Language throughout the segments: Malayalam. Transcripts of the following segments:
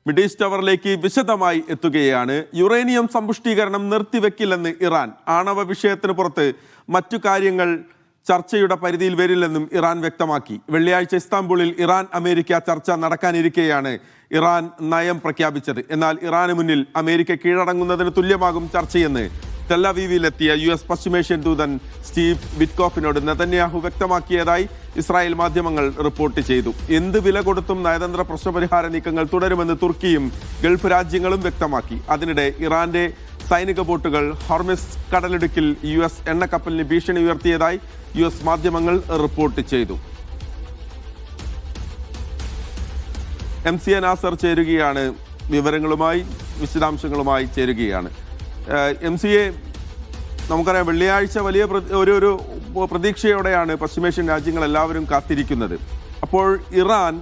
മിഡിൽ ഈസ്റ്റ് അവറിലേക്ക് വിശദമായി എത്തുകയാണ്. യുറേനിയം സമ്പുഷ്ടീകരണം നിർത്തിവെക്കില്ലെന്ന് ഇറാൻ. ആണവ വിഷയത്തിന് പുറത്ത് മറ്റു കാര്യങ്ങൾ ചർച്ചയുടെ പരിധിയിൽ വരില്ലെന്നും ഇറാൻ വ്യക്തമാക്കി. വെള്ളിയാഴ്ച ഇസ്താംബൂളിൽ ഇറാൻ അമേരിക്ക ചർച്ച നടക്കാനിരിക്കെയാണ് ഇറാൻ നയം പ്രഖ്യാപിച്ചത്. എന്നാൽ ഇറാന് മുന്നിൽ അമേരിക്ക കീഴടങ്ങുന്നതിന് തുല്യമാകും ചർച്ചയെന്ന് ടെല്ലവീവിലെത്തിയ US പശ്ചിമേഷ്യൻ ദൂതൻ സ്റ്റീവ് വിറ്റ്കോഫിനോട് നെതന്യാഹു വ്യക്തമാക്കിയതായി ഇസ്രായേൽ മാധ്യമങ്ങൾ റിപ്പോർട്ട് ചെയ്തു. എന്ത് വില കൊടുത്തും നയതന്ത്ര പ്രശ്നപരിഹാര നീക്കങ്ങൾ തുടരുമെന്ന് തുർക്കിയും ഗൾഫ് രാജ്യങ്ങളും വ്യക്തമാക്കി. അതിനിടെ ഇറാന്റെ സൈനിക ബോട്ടുകൾ ഹോർമിസ് കടലിടുക്കിൽ US എണ്ണക്കപ്പലിന് ഭീഷണി ഉയർത്തിയതായി US മാധ്യമങ്ങൾ റിപ്പോർട്ട് ചെയ്തു. MCA നാസർ ചേരുകയാണ്, വിവരങ്ങളുമായി വിശദാംശങ്ങളുമായി ചേരുകയാണ്. MCA, നമുക്കറിയാം വെള്ളിയാഴ്ച വലിയ ഒരു പ്രതീക്ഷയോടെയാണ് പശ്ചിമേഷ്യൻ രാജ്യങ്ങൾ എല്ലാവരും കാത്തിരിക്കുന്നത്. അപ്പോൾ ഇറാൻ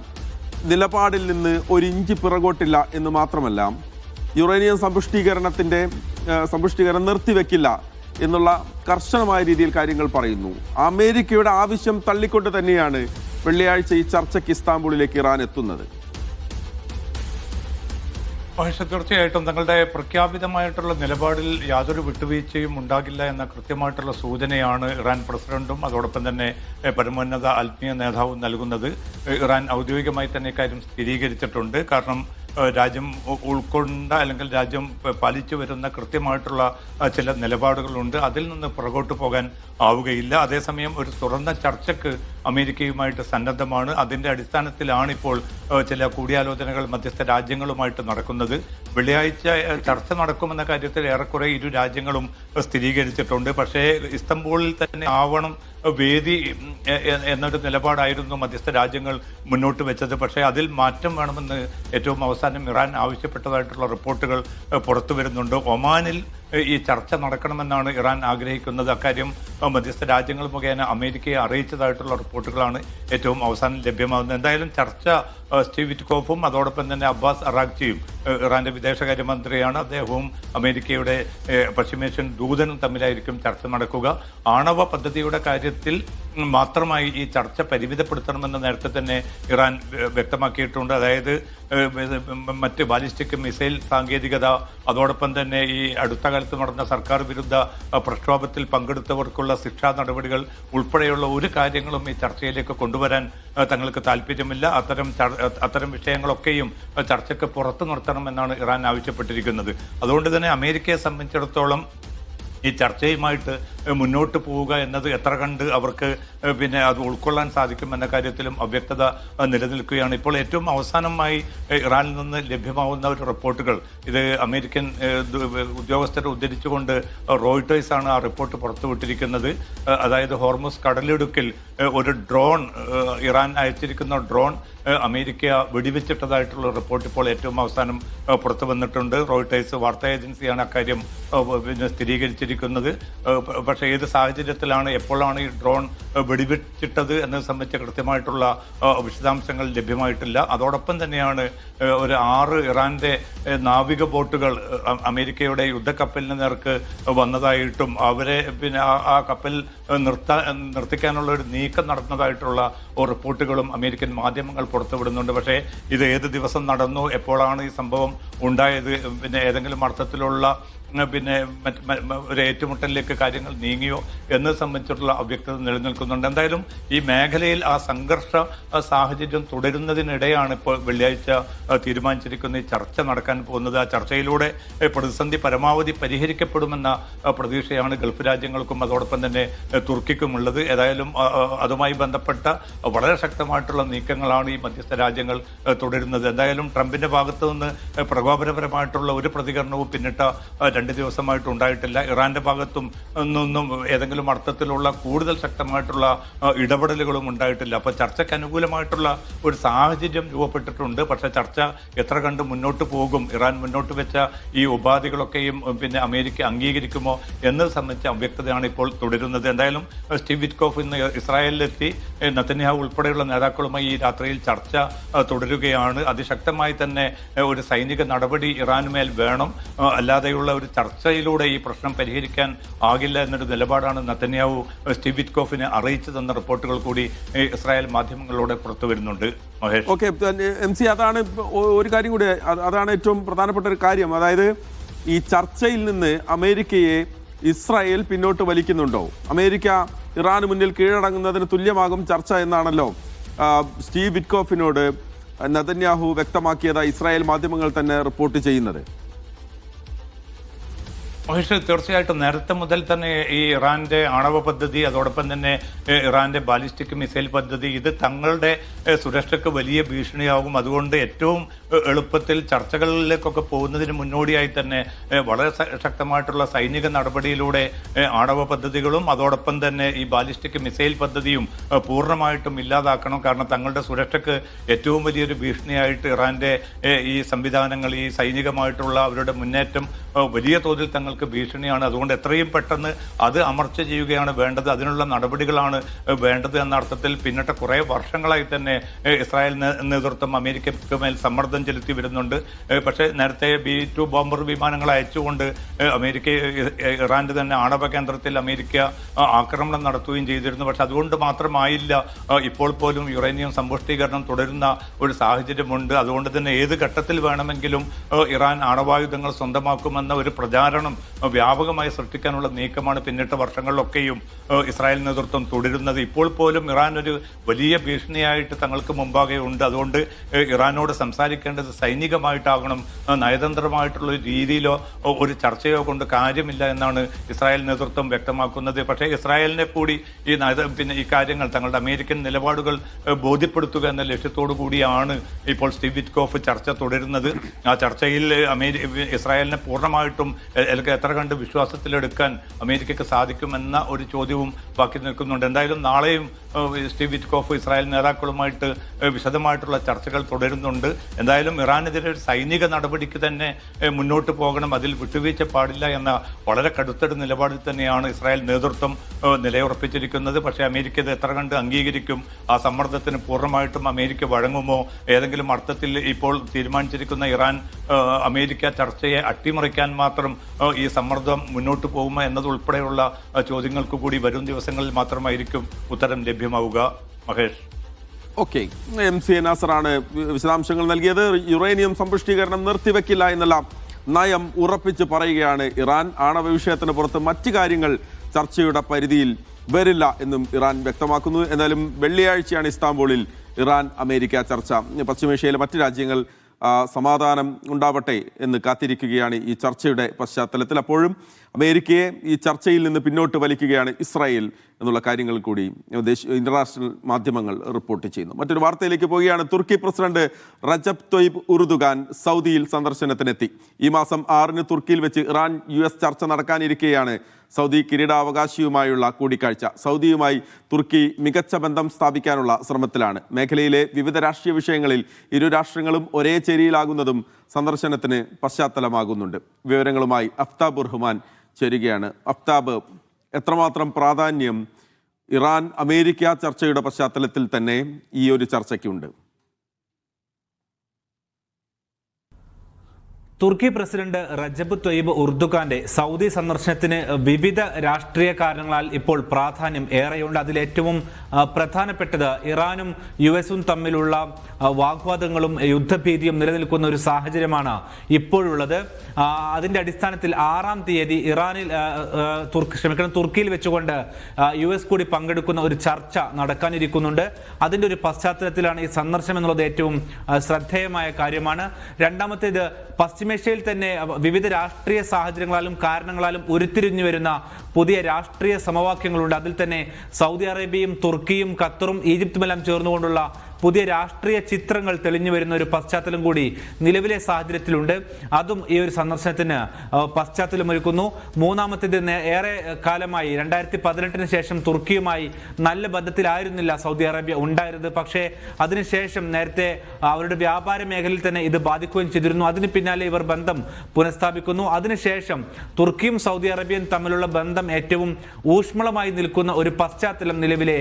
നിലപാടിൽ നിന്ന് ഒരു ഇഞ്ച് പിറകോട്ടില്ല എന്ന് മാത്രമല്ല, യുറേനിയം സമ്പുഷ്ടീകരണം നിർത്തിവെക്കില്ല എന്നുള്ള കർശനമായ രീതിയിൽ കാര്യങ്ങൾ പറയുന്നു. അമേരിക്കയുടെ ആവശ്യം തള്ളിക്കൊണ്ട് തന്നെയാണ് വെള്ളിയാഴ്ച ഈ ചർച്ചയ്ക്ക് ഇസ്താംബൂളിലേക്ക് ഇറാൻ എത്തുന്നത്. മഹേഷ്, തീർച്ചയായിട്ടും തങ്ങളുടെ പ്രഖ്യാപിതമായിട്ടുള്ള നിലപാടിൽ യാതൊരു വിട്ടുവീഴ്ചയും ഉണ്ടാകില്ല എന്ന കൃത്യമായിട്ടുള്ള സൂചനയാണ് ഇറാൻ പ്രസിഡന്റും അതോടൊപ്പം തന്നെ പരമോന്നത ആത്മീയ നേതാവും നൽകുന്നത്. ഇറാൻ ഔദ്യോഗികമായി തന്നെ ഇക്കാര്യം സ്ഥിരീകരിച്ചിട്ടുണ്ട്. കാരണം രാജ്യം ഉൾക്കൊണ്ട അല്ലെങ്കിൽ രാജ്യം പാലിച്ചു വരുന്ന കൃത്യമായിട്ടുള്ള ചില നിലപാടുകളുണ്ട്. അതിൽ നിന്ന് പുറകോട്ട് പോകാൻ ആവുകയില്ല. അതേസമയം ഒരു തുറന്ന ചർച്ചയ്ക്ക് അമേരിക്കയുമായിട്ട് സന്നദ്ധമാണ്. അതിൻ്റെ അടിസ്ഥാനത്തിലാണ് ഇപ്പോൾ ചില കൂടിയാലോചനകൾ മധ്യസ്ഥ രാജ്യങ്ങളുമായിട്ട് നടക്കുന്നത്. വെള്ളിയാഴ്ച ചർച്ച നടക്കുമെന്ന കാര്യത്തിൽ ഏറെക്കുറെ ഇരു രാജ്യങ്ങളും സ്ഥിരീകരിച്ചിട്ടുണ്ട്. പക്ഷേ ഇസ്തംബൂളിൽ തന്നെ ആവണം വേദി എന്നൊരു നിലപാടായിരുന്നു മധ്യസ്ഥ രാജ്യങ്ങൾ മുന്നോട്ട് വെച്ചത്. പക്ഷേ അതിൽ മാറ്റം വേണമെന്ന് ഏറ്റവും അവസാനം ഇറാൻ ആവശ്യപ്പെട്ടതായിട്ടുള്ള റിപ്പോർട്ടുകൾ പുറത്തു വരുന്നുണ്ട്. ഒമാനിൽ ഈ ചർച്ച നടക്കണമെന്നാണ് ഇറാൻ ആഗ്രഹിക്കുന്നത്. അക്കാര്യം മധ്യസ്ഥ രാജ്യങ്ങൾ മുഖേന അമേരിക്കയെ അറിയിച്ചതായിട്ടുള്ള റിപ്പോർട്ടുകളാണ് ഏറ്റവും അവസാനം ലഭ്യമാകുന്നത്. എന്തായാലും ചർച്ച സ്റ്റീവ് വിറ്റ്കോഫും അതോടൊപ്പം തന്നെ അബ്ബാസ് അറാഗ്ചിയും, ഇറാന്റെ വിദേശകാര്യമന്ത്രിയാണ്, അദ്ദേഹവും അമേരിക്കയുടെ പശ്ചിമേഷ്യൻ ദൂതനും തമ്മിലായിരിക്കും ചർച്ച നടക്കുക. ആണവ പദ്ധതിയുടെ കാര്യത്തിൽ മാത്രമായി ഈ ചർച്ച പരിമിതപ്പെടുത്തണമെന്ന് നേരത്തെ തന്നെ ഇറാൻ വ്യക്തമാക്കിയിട്ടുണ്ട്. അതായത് മറ്റ് ബാലിസ്റ്റിക് മിസൈൽ സാങ്കേതികത, അതോടൊപ്പം തന്നെ ഈ അടുത്ത കാലത്ത് നടന്ന സർക്കാർ വിരുദ്ധ പ്രക്ഷോഭത്തിൽ പങ്കെടുത്തവർക്കുള്ള ശിക്ഷാ നടപടികൾ ഉൾപ്പെടെയുള്ള ഒരു കാര്യങ്ങളും ഈ ചർച്ചയിലേക്ക് കൊണ്ടുവരാൻ തങ്ങൾക്ക് താല്പര്യമില്ല. അത്തരം വിഷയങ്ങളൊക്കെയും ചർച്ചയ്ക്ക് പുറത്തു നിർത്തണമെന്നാണ് ഇറാൻ ആവശ്യപ്പെട്ടിരിക്കുന്നത്. അതുകൊണ്ട് തന്നെ അമേരിക്കയെ സംബന്ധിച്ചിടത്തോളം ഈ ചർച്ചയുമായിട്ട് മുന്നോട്ട് പോവുക എന്നത് എത്ര കണ്ട് അവർക്ക് പിന്നെ അത് ഉൾക്കൊള്ളാൻ സാധിക്കുമെന്ന കാര്യത്തിലും അവ്യക്തത നിലനിൽക്കുകയാണ്. ഇപ്പോൾ ഏറ്റവും അവസാനമായി ഇറാനിൽ നിന്ന് ലഭ്യമാവുന്ന ഒരു റിപ്പോർട്ടുകൾ, ഇത് അമേരിക്കൻ ഉദ്യോഗസ്ഥരെ ഉദ്ധരിച്ചുകൊണ്ട് റോയിട്ടേഴ്സാണ് ആ റിപ്പോർട്ട് പുറത്തുവിട്ടിരിക്കുന്നത്. അതായത് ഹോർമുസ് കടലിടുക്കിൽ ഒരു ഡ്രോൺ, ഇറാൻ അയച്ചിരിക്കുന്ന ഡ്രോൺ അമേരിക്ക വെടിവെച്ചിട്ടതായിട്ടുള്ള റിപ്പോർട്ട് ഇപ്പോൾ ഏറ്റവും അവസാനം പുറത്തു വന്നിട്ടുണ്ട്. റോയിട്ടേഴ്സ് വാർത്താ ഏജൻസിയാണ് അക്കാര്യം സ്ഥിരീകരിച്ചിരിക്കുന്നത്. പക്ഷേ ഏത് സാഹചര്യത്തിലാണ്, എപ്പോഴാണ് ഈ ഡ്രോൺ വെടിവെച്ചിട്ടത് എന്നത് സംബന്ധിച്ച കൃത്യമായിട്ടുള്ള വിശദാംശങ്ങൾ ലഭ്യമായിട്ടില്ല. അതോടൊപ്പം തന്നെയാണ് ഒരു 6 ഇറാന്റെ നാവിക ബോട്ടുകൾ അമേരിക്കയുടെ യുദ്ധക്കപ്പലിന് നേർക്ക് വന്നതായിട്ടും അവരെ പിന്നെ ആ കപ്പൽ നിർത്തിക്കാനുള്ള ഒരു നീക്കം നടന്നതായിട്ടുള്ള റിപ്പോർട്ടുകളും അമേരിക്കൻ മാധ്യമങ്ങൾ പുറത്തുവിടുന്നുണ്ട്. പക്ഷേ ഇത് ഏത് ദിവസം നടന്നു, എപ്പോഴാണ് ഈ സംഭവം ഉണ്ടായത്, പിന്നെ ഏതെങ്കിലും അർത്ഥത്തിലുള്ള പിന്നെ ഒരു ഏറ്റുമുട്ടലിലേക്ക് കാര്യങ്ങൾ നീങ്ങിയോ എന്നത് സംബന്ധിച്ചിട്ടുള്ള അവ്യക്തത നിലനിൽക്കുന്നുണ്ട്. എന്തായാലും ഈ മേഖലയിൽ ആ സംഘർഷ സാഹചര്യം തുടരുന്നതിനിടെയാണ് ഇപ്പോൾ വെള്ളിയാഴ്ച തീരുമാനിച്ചിരിക്കുന്ന ഈ ചർച്ച നടക്കാൻ പോകുന്നത്. ആ ചർച്ചയിലൂടെ പ്രതിസന്ധി പരമാവധി പരിഹരിക്കപ്പെടുമെന്ന പ്രതീക്ഷയാണ് ഗൾഫ് രാജ്യങ്ങൾക്കും അതോടൊപ്പം തന്നെ തുർക്കിക്കുമുള്ളത്. ഏതായാലും അതുമായി ബന്ധപ്പെട്ട വളരെ ശക്തമായിട്ടുള്ള നീക്കങ്ങളാണ് ഈ മധ്യസ്ഥ രാജ്യങ്ങൾ തുടരുന്നത്. എന്തായാലും ട്രംപിന്റെ ഭാഗത്തു നിന്ന് പ്രകോപനപരമായിട്ടുള്ള ഒരു പ്രതികരണവും പിന്നിട്ട 2 ദിവസമായിട്ട് ഉണ്ടായിട്ടില്ല. ഇറാന്റെ ഭാഗത്തും നിന്നും ഏതെങ്കിലും അർത്ഥത്തിലുള്ള കൂടുതൽ ശക്തമായിട്ടുള്ള ഇടപെടലുകളും ഉണ്ടായിട്ടില്ല. അപ്പോൾ ചർച്ചയ്ക്ക് അനുകൂലമായിട്ടുള്ള ഒരു സാഹചര്യം രൂപപ്പെട്ടിട്ടുണ്ട്. പക്ഷേ ചർച്ച എത്ര കണ്ട് മുന്നോട്ട് പോകും, ഇറാൻ മുന്നോട്ട് വെച്ച ഈ ഉപാധികളൊക്കെയും പിന്നെ അമേരിക്ക അംഗീകരിക്കുമോ എന്നത് സംബന്ധിച്ച അവ്യക്തതയാണ് ഇപ്പോൾ തുടരുന്നത്. എന്തായാലും സ്റ്റീവ് വിറ്റ്കോഫ് ഇന്ന് ഇസ്രായേലിലെത്തി നെതന്യാഹു ഉൾപ്പെടെയുള്ള നേതാക്കളുമായി ഈ രാത്രിയിൽ ചർച്ച തുടരുകയാണ്. അതിശക്തമായി തന്നെ ഒരു സൈനിക നടപടി ഇറാനുമേൽ വേണം, അല്ലാതെയുള്ള ഒരു ചർച്ചയിലൂടെ ഈ പ്രശ്നം പരിഹരിക്കാൻ ആകില്ല എന്നൊരു നിലപാടാണ് നെതന്യാഹു സ്റ്റീവ് വിറ്റ്കോഫിന് അറിയിച്ചതെന്ന റിപ്പോർട്ടുകൾ കൂടി ഇസ്രായേൽ മാധ്യമങ്ങളിലൂടെ പുറത്തു വരുന്നുണ്ട്. മഹേഷ്, ഓക്കെ, MC, അതാണ് ഒരു കാര്യം കൂടി, അതാണ് ഏറ്റവും പ്രധാനപ്പെട്ട ഒരു കാര്യം. അതായത് ഈ ചർച്ചയിൽ നിന്ന് അമേരിക്കയെ ഇസ്രായേൽ പിന്നോട്ട് വലിക്കുന്നുണ്ടോ? അമേരിക്ക ഇറാന് മുന്നിൽ കീഴടങ്ങുന്നതിന് തുല്യമാകും ചർച്ച എന്നാണല്ലോ സ്റ്റീവ് വിറ്റ്കോഫിനോട് നെതന്യാഹു വ്യക്തമാക്കിയതായി ഇസ്രായേൽ മാധ്യമങ്ങൾ തന്നെ റിപ്പോർട്ട് ചെയ്യുന്നത്. മഹേഷ്, തീർച്ചയായിട്ടും നേരത്തെ മുതൽ തന്നെ ഈ ഇറാന്റെ ആണവ പദ്ധതി, അതോടൊപ്പം തന്നെ ഇറാന്റെ ബാലിസ്റ്റിക് മിസൈൽ പദ്ധതി, ഇത് തങ്ങളുടെ സുരക്ഷയ്ക്ക് വലിയ ഭീഷണിയാകും. അതുകൊണ്ട് ഏറ്റവും എളുപ്പത്തിൽ ചർച്ചകളിലേക്കൊക്കെ പോകുന്നതിന് മുന്നോടിയായി തന്നെ വളരെ ശക്തമായിട്ടുള്ള സൈനിക നടപടിയിലൂടെ ആണവ പദ്ധതികളും അതോടൊപ്പം തന്നെ ഈ ബാലിസ്റ്റിക് മിസൈൽ പദ്ധതിയും പൂർണ്ണമായിട്ടും ഇല്ലാതാക്കണം. കാരണം തങ്ങളുടെ സുരക്ഷയ്ക്ക് ഏറ്റവും വലിയൊരു ഭീഷണിയായിട്ട് ഇറാന്റെ ഈ സംവിധാനങ്ങൾ, ഈ സൈനികമായിട്ടുള്ള അവരുടെ മുന്നേറ്റം വലിയ തോതിൽ തങ്ങൾക്ക് ഭീഷണിയാണ്. അതുകൊണ്ട് എത്രയും പെട്ടെന്ന് അത് അമർച്ച ചെയ്യുകയാണ് വേണ്ടത്, അതിനുള്ള നടപടികളാണ് വേണ്ടത് എന്ന അർത്ഥത്തിൽ പിന്നിട്ട കുറേ വർഷങ്ങളായി തന്നെ ഇസ്രായേൽ നേതൃത്വം അമേരിക്കയ്ക്ക് മേൽ സമ്മർദ്ദം ചെലുത്തി വരുന്നുണ്ട്. പക്ഷേ നേരത്തെ B-2 ബോംബർ വിമാനങ്ങൾ അയച്ചുകൊണ്ട് ഇറാന്റെ തന്നെ ആണവ കേന്ദ്രത്തിൽ അമേരിക്ക ആക്രമണം നടത്തുകയും ചെയ്തിരുന്നു. പക്ഷെ അതുകൊണ്ട് മാത്രമായില്ല ഇപ്പോൾ പോലും യുറേനിയം സമ്പുഷ്ടീകരണം തുടരുന്ന ഒരു സാഹചര്യമുണ്ട്. അതുകൊണ്ട് തന്നെ ഏത് ഘട്ടത്തിൽ വേണമെങ്കിലും ഇറാൻ ആണവായുധങ്ങൾ സ്വന്തമാക്കുമെന്ന ഒരു പ്രചാരണം വ്യാപകമായി സൃഷ്ടിക്കാനുള്ള നീക്കമാണ് പിന്നിട്ട വർഷങ്ങളിലൊക്കെയും ഇസ്രായേൽ നേതൃത്വം തുടരുന്നത്. ഇപ്പോൾ പോലും ഇറാൻ ഒരു വലിയ ഭീഷണിയായിട്ട് തങ്ങൾക്ക് മുമ്പാകെ ഉണ്ട്. അതുകൊണ്ട് ഇറാനോട് സംസാരിക്കേണ്ടത് സൈനികമായിട്ടാകണം, നയതന്ത്രമായിട്ടുള്ള ഒരു രീതിയിലോ ഒരു ചർച്ചയോ കൊണ്ട് കാര്യമില്ല എന്നാണ് ഇസ്രായേൽ നേതൃത്വം വ്യക്തമാക്കുന്നത്. പക്ഷേ ഇസ്രായേലിനെ കൂടി പിന്നെ ഈ കാര്യങ്ങൾ തങ്ങളുടെ അമേരിക്കൻ നിലപാടുകൾ ബോധ്യപ്പെടുത്തുക എന്ന ലക്ഷ്യത്തോടു കൂടിയാണ് ഇപ്പോൾ സ്റ്റീവ് വിറ്റ്കോഫ് ചർച്ച തുടരുന്നത്. ആ ചർച്ചയിൽ ഇസ്രായേലിനെ പൂർണ്ണമായിട്ടും എത്ര കണ്ട് വിശ്വാസത്തിലെടുക്കാൻ അമേരിക്കയ്ക്ക് സാധിക്കുമെന്ന ഒരു ചോദ്യവും ബാക്കി നിൽക്കുന്നുണ്ട്. എന്തായാലും നാളെയും സ്റ്റീവ് വിറ്റ്കോഫ് ഇസ്രായേൽ നേതാക്കളുമായിട്ട് വിശദമായിട്ടുള്ള ചർച്ചകൾ തുടരുന്നുണ്ട്. എന്തായാലും ഇറാനെതിരെ ഒരു സൈനിക നടപടിക്ക് തന്നെ മുന്നോട്ട് പോകണം, അതിൽ വിട്ടുവീഴ്ച പാടില്ല എന്ന വളരെ കടുത്തൊരു നിലപാടിൽ തന്നെയാണ് ഇസ്രായേൽ നേതൃത്വം നിലയുറപ്പിച്ചിരിക്കുന്നത്. പക്ഷേ അമേരിക്ക ഇത് എത്ര കണ്ട് അംഗീകരിക്കും? ആ സമ്മർദ്ദത്തിന് പൂർണ്ണമായിട്ടും അമേരിക്ക വഴങ്ങുമോ? ഏതെങ്കിലും അർത്ഥത്തിൽ ഇപ്പോൾ തീരുമാനിച്ചിരിക്കുന്ന ഇറാൻ അമേരിക്ക ചർച്ചയെ അട്ടിമറിക്കാൻ മാത്രം ഈ സമ്മർദ്ദം മുന്നോട്ട് പോകുമോ എന്നതുൾപ്പെടെയുള്ള ചോദ്യങ്ങൾക്ക് കൂടി വരും ദിവസങ്ങളിൽ മാത്രമായിരിക്കും ഉത്തരം ലഭ്യമാവുക. മഹേഷ്, ഓക്കെ, MC നാസറാണ് വിശദാംശങ്ങൾ നൽകിയത്. യുറേനിയം സമ്പുഷ്ടീകരണം നിർത്തിവെക്കില്ല എന്നുള്ള നയം ഉറപ്പിച്ച് പറയുകയാണ് ഇറാൻ. ആണവ വിഷയത്തിന് പുറത്ത് മറ്റു കാര്യങ്ങൾ ചർച്ചയുടെ പരിധിയിൽ വരില്ല എന്നും ഇറാൻ വ്യക്തമാക്കുന്നു. എന്നാലും വെള്ളിയാഴ്ചയാണ് ഇസ്താംബൂളിൽ ഇറാൻ അമേരിക്ക ചർച്ച. പശ്ചിമേഷ്യയിലെ മറ്റു രാജ്യങ്ങൾ സമാധാനം ഉണ്ടാവട്ടെ എന്ന് കാത്തിരിക്കുകയാണ് ഈ ചർച്ചയുടെ പശ്ചാത്തലത്തിൽ. അപ്പോഴും അമേരിക്കയെ ഈ ചർച്ചയിൽ നിന്ന് പിന്നോട്ട് വലിക്കുകയാണ് ഇസ്രായേൽ എന്നുള്ള കാര്യങ്ങൾ കൂടി ഇന്റർനാഷണൽ മാധ്യമങ്ങൾ റിപ്പോർട്ട് ചെയ്യുന്നു. മറ്റൊരു വാർത്തയിലേക്ക് പോവുകയാണ്. തുർക്കി പ്രസിഡന്റ് റജബ് തൊയ്ബ് ഉറുദുഗാൻ സൗദിയിൽ സന്ദർശനത്തിനെത്തി. ഈ മാസം 6-ന് തുർക്കിയിൽ വെച്ച് ഇറാൻ-US ചർച്ച നടക്കാനിരിക്കെയാണ് സൗദി കിരീടാവകാശിയുമായുള്ള കൂടിക്കാഴ്ച. സൗദിയുമായി തുർക്കി മികച്ച ബന്ധം സ്ഥാപിക്കാനുള്ള ശ്രമത്തിലാണ്. മേഖലയിലെ വിവിധ രാഷ്ട്രീയ വിഷയങ്ങളിൽ ഇരു രാഷ്ട്രങ്ങളും ഒരേ ചേരിയിലാകുന്നതും സന്ദർശനത്തിന് പശ്ചാത്തലമാകുന്നുണ്ട്. വിവരങ്ങളുമായി അഫ്താബ് റഹ്മാൻ ചേരുകയാണ്. അഫ്താബ്, എത്രമാത്രം പ്രാധാന്യം ഇറാൻ അമേരിക്ക ചർച്ചയുടെ പശ്ചാത്തലത്തിൽ തന്നെ ഈ ഒരു ചർച്ചയ്ക്കുണ്ട്? തുർക്കി പ്രസിഡന്റ് റജബ് തൊയ്ബ് ഉർദുഗാന്റെ സൗദി സന്ദർശനത്തിന് വിവിധ രാഷ്ട്രീയ കാരണങ്ങളാൽ ഇപ്പോൾ പ്രാധാന്യം ഏറെയുണ്ട്. അതിലേറ്റവും പ്രധാനപ്പെട്ടത് ഇറാനും US-ഉം തമ്മിലുള്ള വാഗ്വാദങ്ങളും യുദ്ധഭീതിയും നിലനിൽക്കുന്ന ഒരു സാഹചര്യമാണ് ഇപ്പോഴുള്ളത്. അതിന്റെ അടിസ്ഥാനത്തിൽ 6-ാം തീയതി തുർക്കിയിൽ വെച്ചുകൊണ്ട് US കൂടി പങ്കെടുക്കുന്ന ഒരു ചർച്ച നടക്കാനിരിക്കുന്നുണ്ട്. അതിന്റെ ഒരു പശ്ചാത്തലത്തിലാണ് ഈ സന്ദർശനം എന്നുള്ളത് ഏറ്റവും ശ്രദ്ധേയമായ കാര്യമാണ്. രണ്ടാമത്തേത് പശ്ചിമേഷ്യയിൽ തന്നെ വിവിധ രാഷ്ട്രീയ സാഹചര്യങ്ങളാലും കാരണങ്ങളാലും ഉരുത്തിരിഞ്ഞു വരുന്ന പുതിയ രാഷ്ട്രീയ സമവാക്യങ്ങളുണ്ട്. അതിൽ തന്നെ സൗദി അറേബ്യയും തുർക്കിയും ഖത്തറും ഈജിപ്തുമെല്ലാം ചേർന്നുകൊണ്ടുള്ള പുതിയ രാഷ്ട്രീയ ചിത്രങ്ങൾ തെളിഞ്ഞു വരുന്ന ഒരു പശ്ചാത്തലം കൂടി നിലവിലെ സാഹചര്യത്തിലുണ്ട്. അതും ഈ ഒരു സന്ദർശനത്തിന് പശ്ചാത്തലമൊരുക്കുന്നു. മൂന്നാമത്തേത്, ഏറെ കാലമായി 2018-ന് ശേഷം തുർക്കിയുമായി നല്ല ബന്ധത്തിലായിരുന്നില്ല സൗദി അറേബ്യ ഉണ്ടായിരുന്നത്. പക്ഷേ അതിനുശേഷം നേരത്തെ അവരുടെ വ്യാപാര മേഖലയിൽ തന്നെ ഇത് ബാധിക്കുകയും ചെയ്തിരുന്നു. അതിന് പിന്നാലെ ഇവർ ബന്ധം പുനഃസ്ഥാപിക്കുന്നു. അതിനുശേഷം തുർക്കിയും സൗദി അറേബ്യയും തമ്മിലുള്ള ബന്ധം ഏറ്റവും ഊഷ്മളമായി നിൽക്കുന്ന ഒരു പശ്ചാത്തലം നിലവിലെ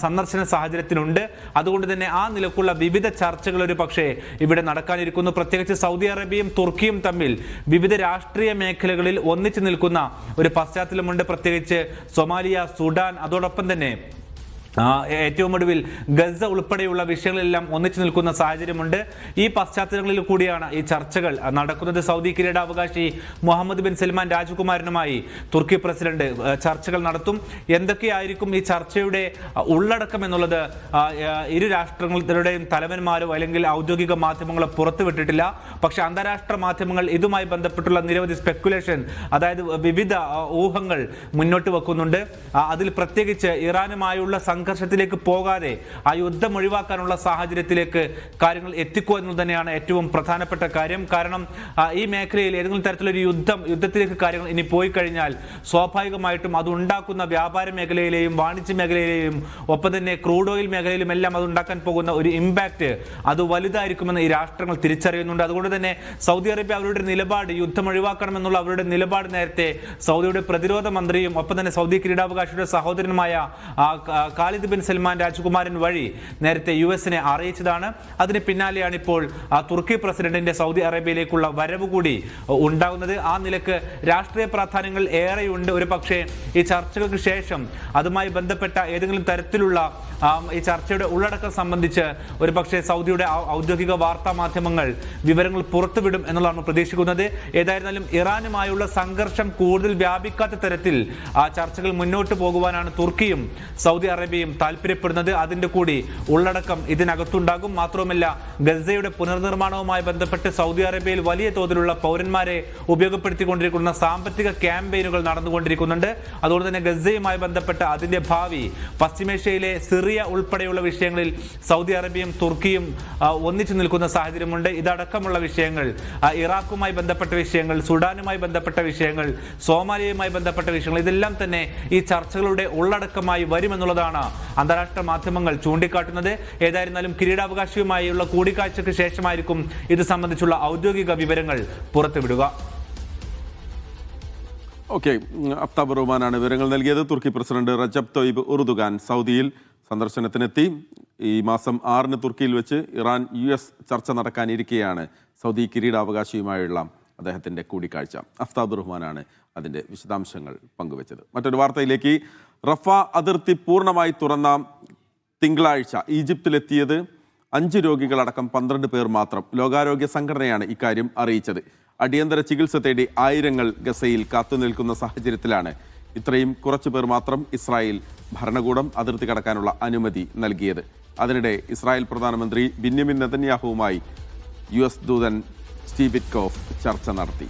സന്ദർശന സാഹചര്യത്തിനുണ്ട്. അതുകൊണ്ട് തന്നെ ആ നിലക്കുള്ള വിവിധ ചർച്ചകൾ ഒരു പക്ഷേ ഇവിടെ നടക്കാനിരിക്കുന്നു. പ്രത്യേകിച്ച് സൗദി അറേബ്യയും തുർക്കിയും തമ്മിൽ വിവിധ രാഷ്ട്രീയ മേഖലകളിൽ ഒന്നിച്ചു നിൽക്കുന്ന ഒരു പശ്ചാത്തലമുണ്ട്. പ്രത്യേകിച്ച് സൊമാലിയ, സുഡാൻ, അതോടൊപ്പം തന്നെ ഏറ്റവും ഒടുവിൽ ഗസ ഉൾപ്പെടെയുള്ള വിഷയങ്ങളെല്ലാം ഒന്നിച്ചു നിൽക്കുന്ന സാഹചര്യമുണ്ട്. ഈ പശ്ചാത്തലങ്ങളിൽ കൂടിയാണ് ഈ ചർച്ചകൾ നടക്കുന്നത്. സൗദി കിരീടാവകാശി മുഹമ്മദ് ബിൻ സൽമാൻ രാജകുമാരനുമായി തുർക്കി പ്രസിഡന്റ് ചർച്ചകൾ നടത്തും. എന്തൊക്കെയായിരിക്കും ഈ ചർച്ചയുടെ ഉള്ളടക്കം എന്നുള്ളത് ഇരു രാഷ്ട്രങ്ങളുടെയും തലവന്മാരോ അല്ലെങ്കിൽ ഔദ്യോഗിക മാധ്യമങ്ങളോ പുറത്തുവിട്ടിട്ടില്ല. പക്ഷെ അന്താരാഷ്ട്ര മാധ്യമങ്ങൾ ഇതുമായി ബന്ധപ്പെട്ടുള്ള നിരവധി സ്പെക്കുലേഷൻ, അതായത് വിവിധ ഊഹങ്ങൾ മുന്നോട്ട് വെക്കുന്നുണ്ട്. അതിൽ പ്രത്യേകിച്ച് ഇറാനുമായുള്ള സംഘർഷത്തിലേക്ക് പോകാതെ ആ യുദ്ധം ഒഴിവാക്കാനുള്ള സാഹചര്യത്തിലേക്ക് കാര്യങ്ങൾ എത്തിക്കുക എന്നത് തന്നെയാണ് ഏറ്റവും പ്രധാനപ്പെട്ട കാര്യം. കാരണം ഈ മേഖലയിൽ ഏതെങ്കിലും തരത്തിലൊരു യുദ്ധത്തിലേക്ക് കാര്യങ്ങൾ ഇനി പോയി കഴിഞ്ഞാൽ സ്വാഭാവികമായിട്ടും അത് ഉണ്ടാക്കുന്ന വ്യാപാര മേഖലയിലെയും വാണിജ്യ മേഖലയിലെയും ഒപ്പം തന്നെ ക്രൂഡ് ഓയിൽ മേഖലയിലും എല്ലാം അത് ഉണ്ടാക്കാൻ പോകുന്ന ഒരു ഇമ്പാക്ട് അത് വലുതായിരിക്കുമെന്ന് ഈ രാഷ്ട്രങ്ങൾ തിരിച്ചറിയുന്നുണ്ട്. അതുകൊണ്ട് തന്നെ സൗദി അറേബ്യ അവരുടെ നിലപാട് യുദ്ധം ഒഴിവാക്കണമെന്നുള്ള അവരുടെ നിലപാട് നേരത്തെ സൗദിയുടെ പ്രതിരോധ മന്ത്രിയും ഒപ്പം തന്നെ സൗദി കിരീടാവകാശിയുടെ സഹോദരനുമായ ഖാലിദ് ബിൻ സൽമാൻ രാജകുമാരൻ വഴി നേരത്തെ യുഎസിനെ അറിയിച്ചതാണ്. അതിന് പിന്നാലെയാണ് ഇപ്പോൾ തുർക്കി പ്രസിഡന്റിന്റെ സൗദി അറേബ്യയിലേക്കുള്ള വരവ് കൂടി ഉണ്ടാകുന്നത്. ആ നിലക്ക് രാഷ്ട്രീയ പ്രാധാന്യങ്ങൾ ഏറെയുണ്ട്. ഒരു പക്ഷേ ഈ ചർച്ചകൾക്ക് ശേഷം അതുമായി ബന്ധപ്പെട്ട ഏതെങ്കിലും തരത്തിലുള്ള ഈ ചർച്ചയുടെ ഉള്ളടക്കം സംബന്ധിച്ച് ഒരു പക്ഷേ സൗദിയുടെ ഔദ്യോഗിക വാർത്താ മാധ്യമങ്ങൾ വിവരങ്ങൾ പുറത്തുവിടും എന്നുള്ളതാണ് പ്രതീക്ഷിക്കുന്നത്. ഏതായിരുന്നാലും ഇറാനുമായുള്ള സംഘർഷം കൂടുതൽ വ്യാപിക്കാത്ത തരത്തിൽ ആ ചർച്ചകൾ മുന്നോട്ട് പോകുവാനാണ് തുർക്കിയും സൗദി അറേബ്യയും താല്പര്യപ്പെടുന്നത്. അതിന്റെ കൂടി ഉള്ളടക്കം ഇതിനകത്തുണ്ടാകും. മാത്രവുമല്ല, ഗസയുടെ പുനർനിർമ്മാണവുമായി ബന്ധപ്പെട്ട് സൗദി അറേബ്യയിൽ വലിയ തോതിലുള്ള പൗരന്മാരെ ഉപയോഗപ്പെടുത്തിക്കൊണ്ടിരിക്കുന്ന സാമ്പത്തിക ക്യാമ്പയിനുകൾ നടന്നുകൊണ്ടിരിക്കുന്നുണ്ട്. അതുകൊണ്ട് തന്നെ ഗസയുമായി ബന്ധപ്പെട്ട അതിന്റെ ഭാവി, പശ്ചിമേഷ്യയിലെ സിറിയ ഉൾപ്പെടെയുള്ള വിഷയങ്ങളിൽ സൗദി അറേബ്യയും തുർക്കിയും ഒന്നിച്ചു നിൽക്കുന്ന സാഹചര്യമുണ്ട്. ഇതടക്കമുള്ള വിഷയങ്ങൾ, ഇറാഖുമായി ബന്ധപ്പെട്ട വിഷയങ്ങൾ, സുഡാനുമായി ബന്ധപ്പെട്ട വിഷയങ്ങൾ, സോമാലിയയുമായി ബന്ധപ്പെട്ട വിഷയങ്ങൾ, ഇതെല്ലാം തന്നെ ഈ ചർച്ചകളുടെ ഉള്ളടക്കമായി വരുമെന്നുള്ളതാണ് അന്താരാഷ്ട്ര മാധ്യമങ്ങൾ ചൂണ്ടിക്കാട്ടുന്നത്. ഏതായിരുന്നാലും കിരീടാവകാശിയുമായുള്ള കൂടിക്കാഴ്ചയ്ക്ക് ശേഷമായിരിക്കും ഇത് സംബന്ധിച്ചുള്ള ഔദ്യോഗിക വിവരങ്ങൾ പുറത്തുവിടുക. ഓക്കെ, അഫ്താബ് റഹ്മാനാണ് വിവരങ്ങൾ നൽകിയത്. തുർക്കി പ്രസിഡന്റ് റജബ് തൊയ്ബ് ഉർദുഗാൻ സൗദിയിൽ സന്ദർശനത്തിനെത്തി. ഈ മാസം 6 തുർക്കിയിൽ വെച്ച് ഇറാൻ US ചർച്ച നടക്കാനിരിക്കെയാണ് സൗദി കിരീടാവകാശിയുമായുള്ള അദ്ദേഹത്തിൻ്റെ കൂടിക്കാഴ്ച. അഫ്താബ് റഹ്മാനാണ് അതിൻ്റെ വിശദാംശങ്ങൾ പങ്കുവച്ചത്. മറ്റൊരു വാർത്തയിലേക്ക്. റഫ അതിർത്തി പൂർണ്ണമായി തുറന്ന തിങ്കളാഴ്ച ഈജിപ്തിലെത്തിയത് 5 രോഗികളടക്കം 12 പേർ മാത്രം. ലോകാരോഗ്യ സംഘടനയാണ് ഇക്കാര്യം അറിയിച്ചത്. അടിയന്തര ചികിത്സ തേടി ആയിരങ്ങൾ ഗസയിൽ കാത്തുനിൽക്കുന്ന സാഹചര്യത്തിലാണ് ഇത്രയും കുറച്ചു പേർ മാത്രം ഇസ്രായേൽ ഭരണകൂടം അതിർത്തി കടക്കാനുള്ള അനുമതി നൽകിയത്. അതിനിടെ ഇസ്രായേൽ പ്രധാനമന്ത്രി ബെന്യാമിൻ നെതന്യാഹുവുമായി US ദൂതൻ സ്റ്റീവ് വിറ്റ്കോഫ് ചർച്ച നടത്തി.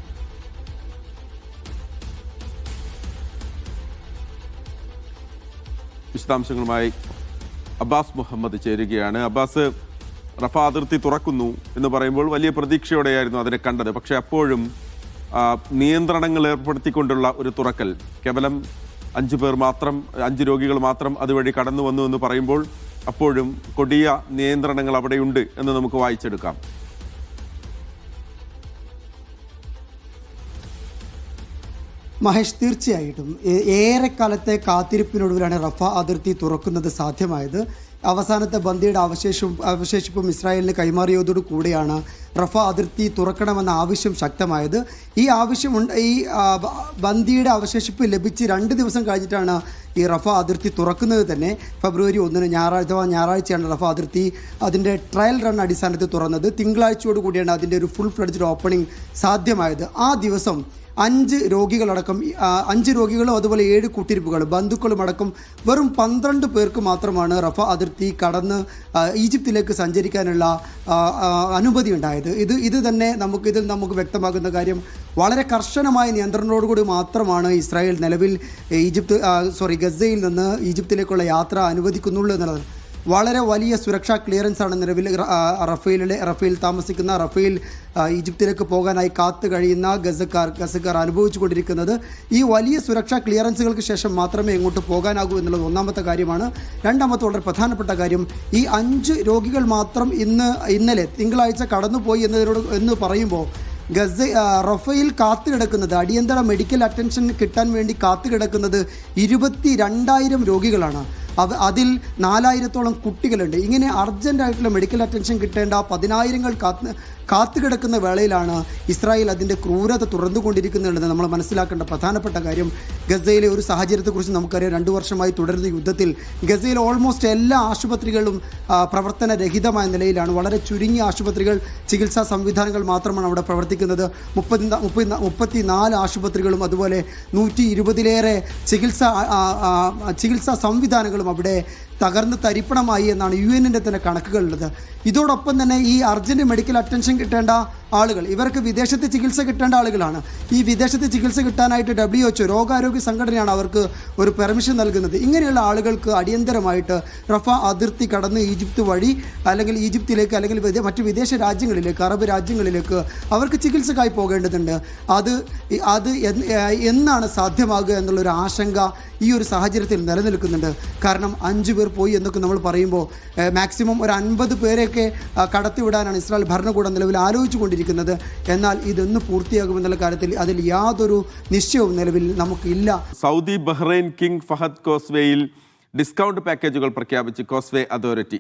വിശദാംശങ്ങളുമായി അബ്ബാസ് മുഹമ്മദ് ചേരുകയാണ്. അബ്ബാസ്, റഫ അതിർത്തി തുറക്കുന്നു എന്ന് പറയുമ്പോൾ വലിയ പ്രതീക്ഷയോടെയായിരുന്നു അതിനെ കണ്ടത്. പക്ഷെ അപ്പോഴും നിയന്ത്രണങ്ങൾ ഏർപ്പെടുത്തിക്കൊണ്ടുള്ള ഒരു തുറക്കൽ, കേവലം 5 പേർ മാത്രം, 5 രോഗികൾ മാത്രം അതുവഴി കടന്നു വന്നു എന്ന് പറയുമ്പോൾ അപ്പോഴും കൊടിയ നിയന്ത്രണങ്ങൾ അവിടെയുണ്ട് എന്ന് നമുക്ക് വായിച്ചെടുക്കാം. മഹേഷ്, തീർച്ചയായിട്ടും ഏറെക്കാലത്തെ കാത്തിരിപ്പിനൊടുവിലാണ് റഫ അതിർത്തി തുറക്കുന്നത് സാധ്യമായത്. അവസാനത്തെ ബന്ദിയുടെ അവശേഷിപ്പും ഇസ്രായേലിന് കൈമാറിയതോടു കൂടിയാണ് റഫ അതിർത്തി തുറക്കണമെന്ന ആവശ്യം ശക്തമായത്. ഈ ബന്ദിയുടെ അവശേഷിപ്പ് ലഭിച്ച് 2 ദിവസം കഴിഞ്ഞിട്ടാണ് ഈ റഫ അതിർത്തി തുറക്കുന്നത് തന്നെ. ഫെബ്രുവരി 1 ഞായറാഴ്ചയാണ് റഫ അതിർത്തി അതിൻ്റെ ട്രയൽ റൺ അടിസ്ഥാനത്തിൽ തുറന്നത്. തിങ്കളാഴ്ചയോട് കൂടിയാണ് അതിൻ്റെ ഒരു ഫുൾ ഫ്ലെഡ്ജ്ഡ് ഓപ്പണിംഗ് സാധ്യമായത്. ആ ദിവസം 5 രോഗികളടക്കം 5 രോഗികളും അതുപോലെ 7 കൂട്ടിരിപ്പുകളും ബന്ധുക്കളും അടക്കം വെറും 12 പേർക്ക് മാത്രമാണ് റഫ അതിർത്തി കടന്ന് ഈജിപ്തിലേക്ക് സഞ്ചരിക്കാനുള്ള അനുമതി ഉണ്ടായത്. ഇത് തന്നെ നമുക്ക് വ്യക്തമാകുന്ന കാര്യം, വളരെ കർശനമായ നിയന്ത്രണങ്ങളോടുകൂടി മാത്രമാണ് ഇസ്രായേൽ നിലവിൽ ഗസയിൽ നിന്ന് ഈജിപ്തിലേക്കുള്ള യാത്ര അനുവദിക്കുന്നുള്ളൂ എന്നുള്ളത്. വളരെ വലിയ സുരക്ഷാ ക്ലിയറൻസാണ് നിലവിൽ റഫേൽ താമസിക്കുന്ന ഈജിപ്തിലേക്ക് പോകാനായി കാത്തു കഴിയുന്ന ഗസക്കാർ അനുഭവിച്ചു കൊണ്ടിരിക്കുന്നത്. ഈ വലിയ സുരക്ഷാ ക്ലിയറൻസുകൾക്ക് ശേഷം മാത്രമേ ഇങ്ങോട്ട് പോകാനാകൂ എന്നുള്ളത് ഒന്നാമത്തെ കാര്യമാണ്. രണ്ടാമത്തെ വളരെ പ്രധാനപ്പെട്ട കാര്യം, ഈ 5 രോഗികൾ മാത്രം ഇന്നലെ തിങ്കളാഴ്ച കടന്നുപോയി എന്ന് പറയുമ്പോൾ റഫേൽ കാത്തുകിടക്കുന്നത്, അടിയന്തര മെഡിക്കൽ അറ്റൻഷൻ കിട്ടാൻ വേണ്ടി കാത്തുകിടക്കുന്നത് 22,000 രോഗികളാണ്. അതിൽ 4000-ഓളം കുട്ടികളുണ്ട്. ഇങ്ങനെ അർജൻറ്റായിട്ടുള്ള മെഡിക്കൽ അറ്റൻഷൻ കിട്ടേണ്ട 10,000-ങ്ങൾ കാത്തുകിടക്കുന്ന വേളയിലാണ് ഇസ്രായേൽ അതിൻ്റെ ക്രൂരത തുറന്നുകൊണ്ടിരിക്കുന്നുണ്ടെന്ന് നമ്മൾ മനസ്സിലാക്കേണ്ട പ്രധാനപ്പെട്ട കാര്യം. ഗസയിലെ ഒരു സാഹചര്യത്തെക്കുറിച്ച് നമുക്കറിയാം. 2 വർഷമായി തുടരുന്ന യുദ്ധത്തിൽ ഗസയിൽ ഓൾമോസ്റ്റ് എല്ലാ ആശുപത്രികളും പ്രവർത്തനരഹിതമായ നിലയിലാണ്. വളരെ ചുരുങ്ങിയ ആശുപത്രികൾ, ചികിത്സാ സംവിധാനങ്ങൾ മാത്രമാണ് അവിടെ പ്രവർത്തിക്കുന്നത്. 34 ആശുപത്രികളും അതുപോലെ 120-ലേറെ ചികിത്സാ സംവിധാനങ്ങളും അവിടെ തകർന്ന് തരിപ്പണമായി എന്നാണ് UN-ൻ്റെ തന്നെ കണക്കുകളുള്ളത്. ഇതോടൊപ്പം തന്നെ ഈ അർജൻറ്റ് മെഡിക്കൽ അറ്റൻഷൻ കിട്ടേണ്ട ആളുകൾ, ഇവർക്ക് വിദേശത്ത് ചികിത്സ കിട്ടേണ്ട ആളുകളാണ്. ഈ വിദേശത്ത് ചികിത്സ കിട്ടാനായിട്ട് WHO ലോകാരോഗ്യ സംഘടനയാണ് അവർക്ക് ഒരു പെർമിഷൻ നൽകുന്നത്. ഇങ്ങനെയുള്ള ആളുകൾക്ക് അടിയന്തരമായിട്ട് റഫ അതിർത്തി കടന്ന് ഈജിപ്ത് വഴി അല്ലെങ്കിൽ ഈജിപ്തിലേക്ക് അല്ലെങ്കിൽ മറ്റ് വിദേശ രാജ്യങ്ങളിലേക്ക്, അറബ് രാജ്യങ്ങളിലേക്ക് അവർക്ക് ചികിത്സക്കായി പോകേണ്ടതുണ്ട്. അത് എന്നാണ് സാധ്യമാകുക എന്നുള്ളൊരു ആശങ്ക ഈ ഒരു സാഹചര്യത്തിൽ നിലനിൽക്കുന്നുണ്ട്. കാരണം 5 പേർ പോയി എന്നൊക്കെ നമ്മൾ പറയുമ്പോൾ മാക്സിമം ഒരു 50 പേരെയൊക്കെ കടത്തിവിടാനാണ് ഇസ്രായേൽ ഭരണകൂടം നിലവിൽ ആലോചിച്ചു കൊണ്ടിരിക്കുന്നത്. എന്നാൽ ഇതൊന്ന് പൂർത്തിയാകുമെന്നുള്ള കാര്യത്തിൽ അതിൽ യാതൊരു നിശ്ചയവും നിലവിൽ നമുക്കില്ല. സൗദി ബഹ്റൈൻ കിങ് ഫഹദ് കോസ്വേയിൽ ഡിസ്കൗണ്ട് പാക്കേജുകൾ പ്രഖ്യാപിച്ച് കോസ്വേ അതോറിറ്റി.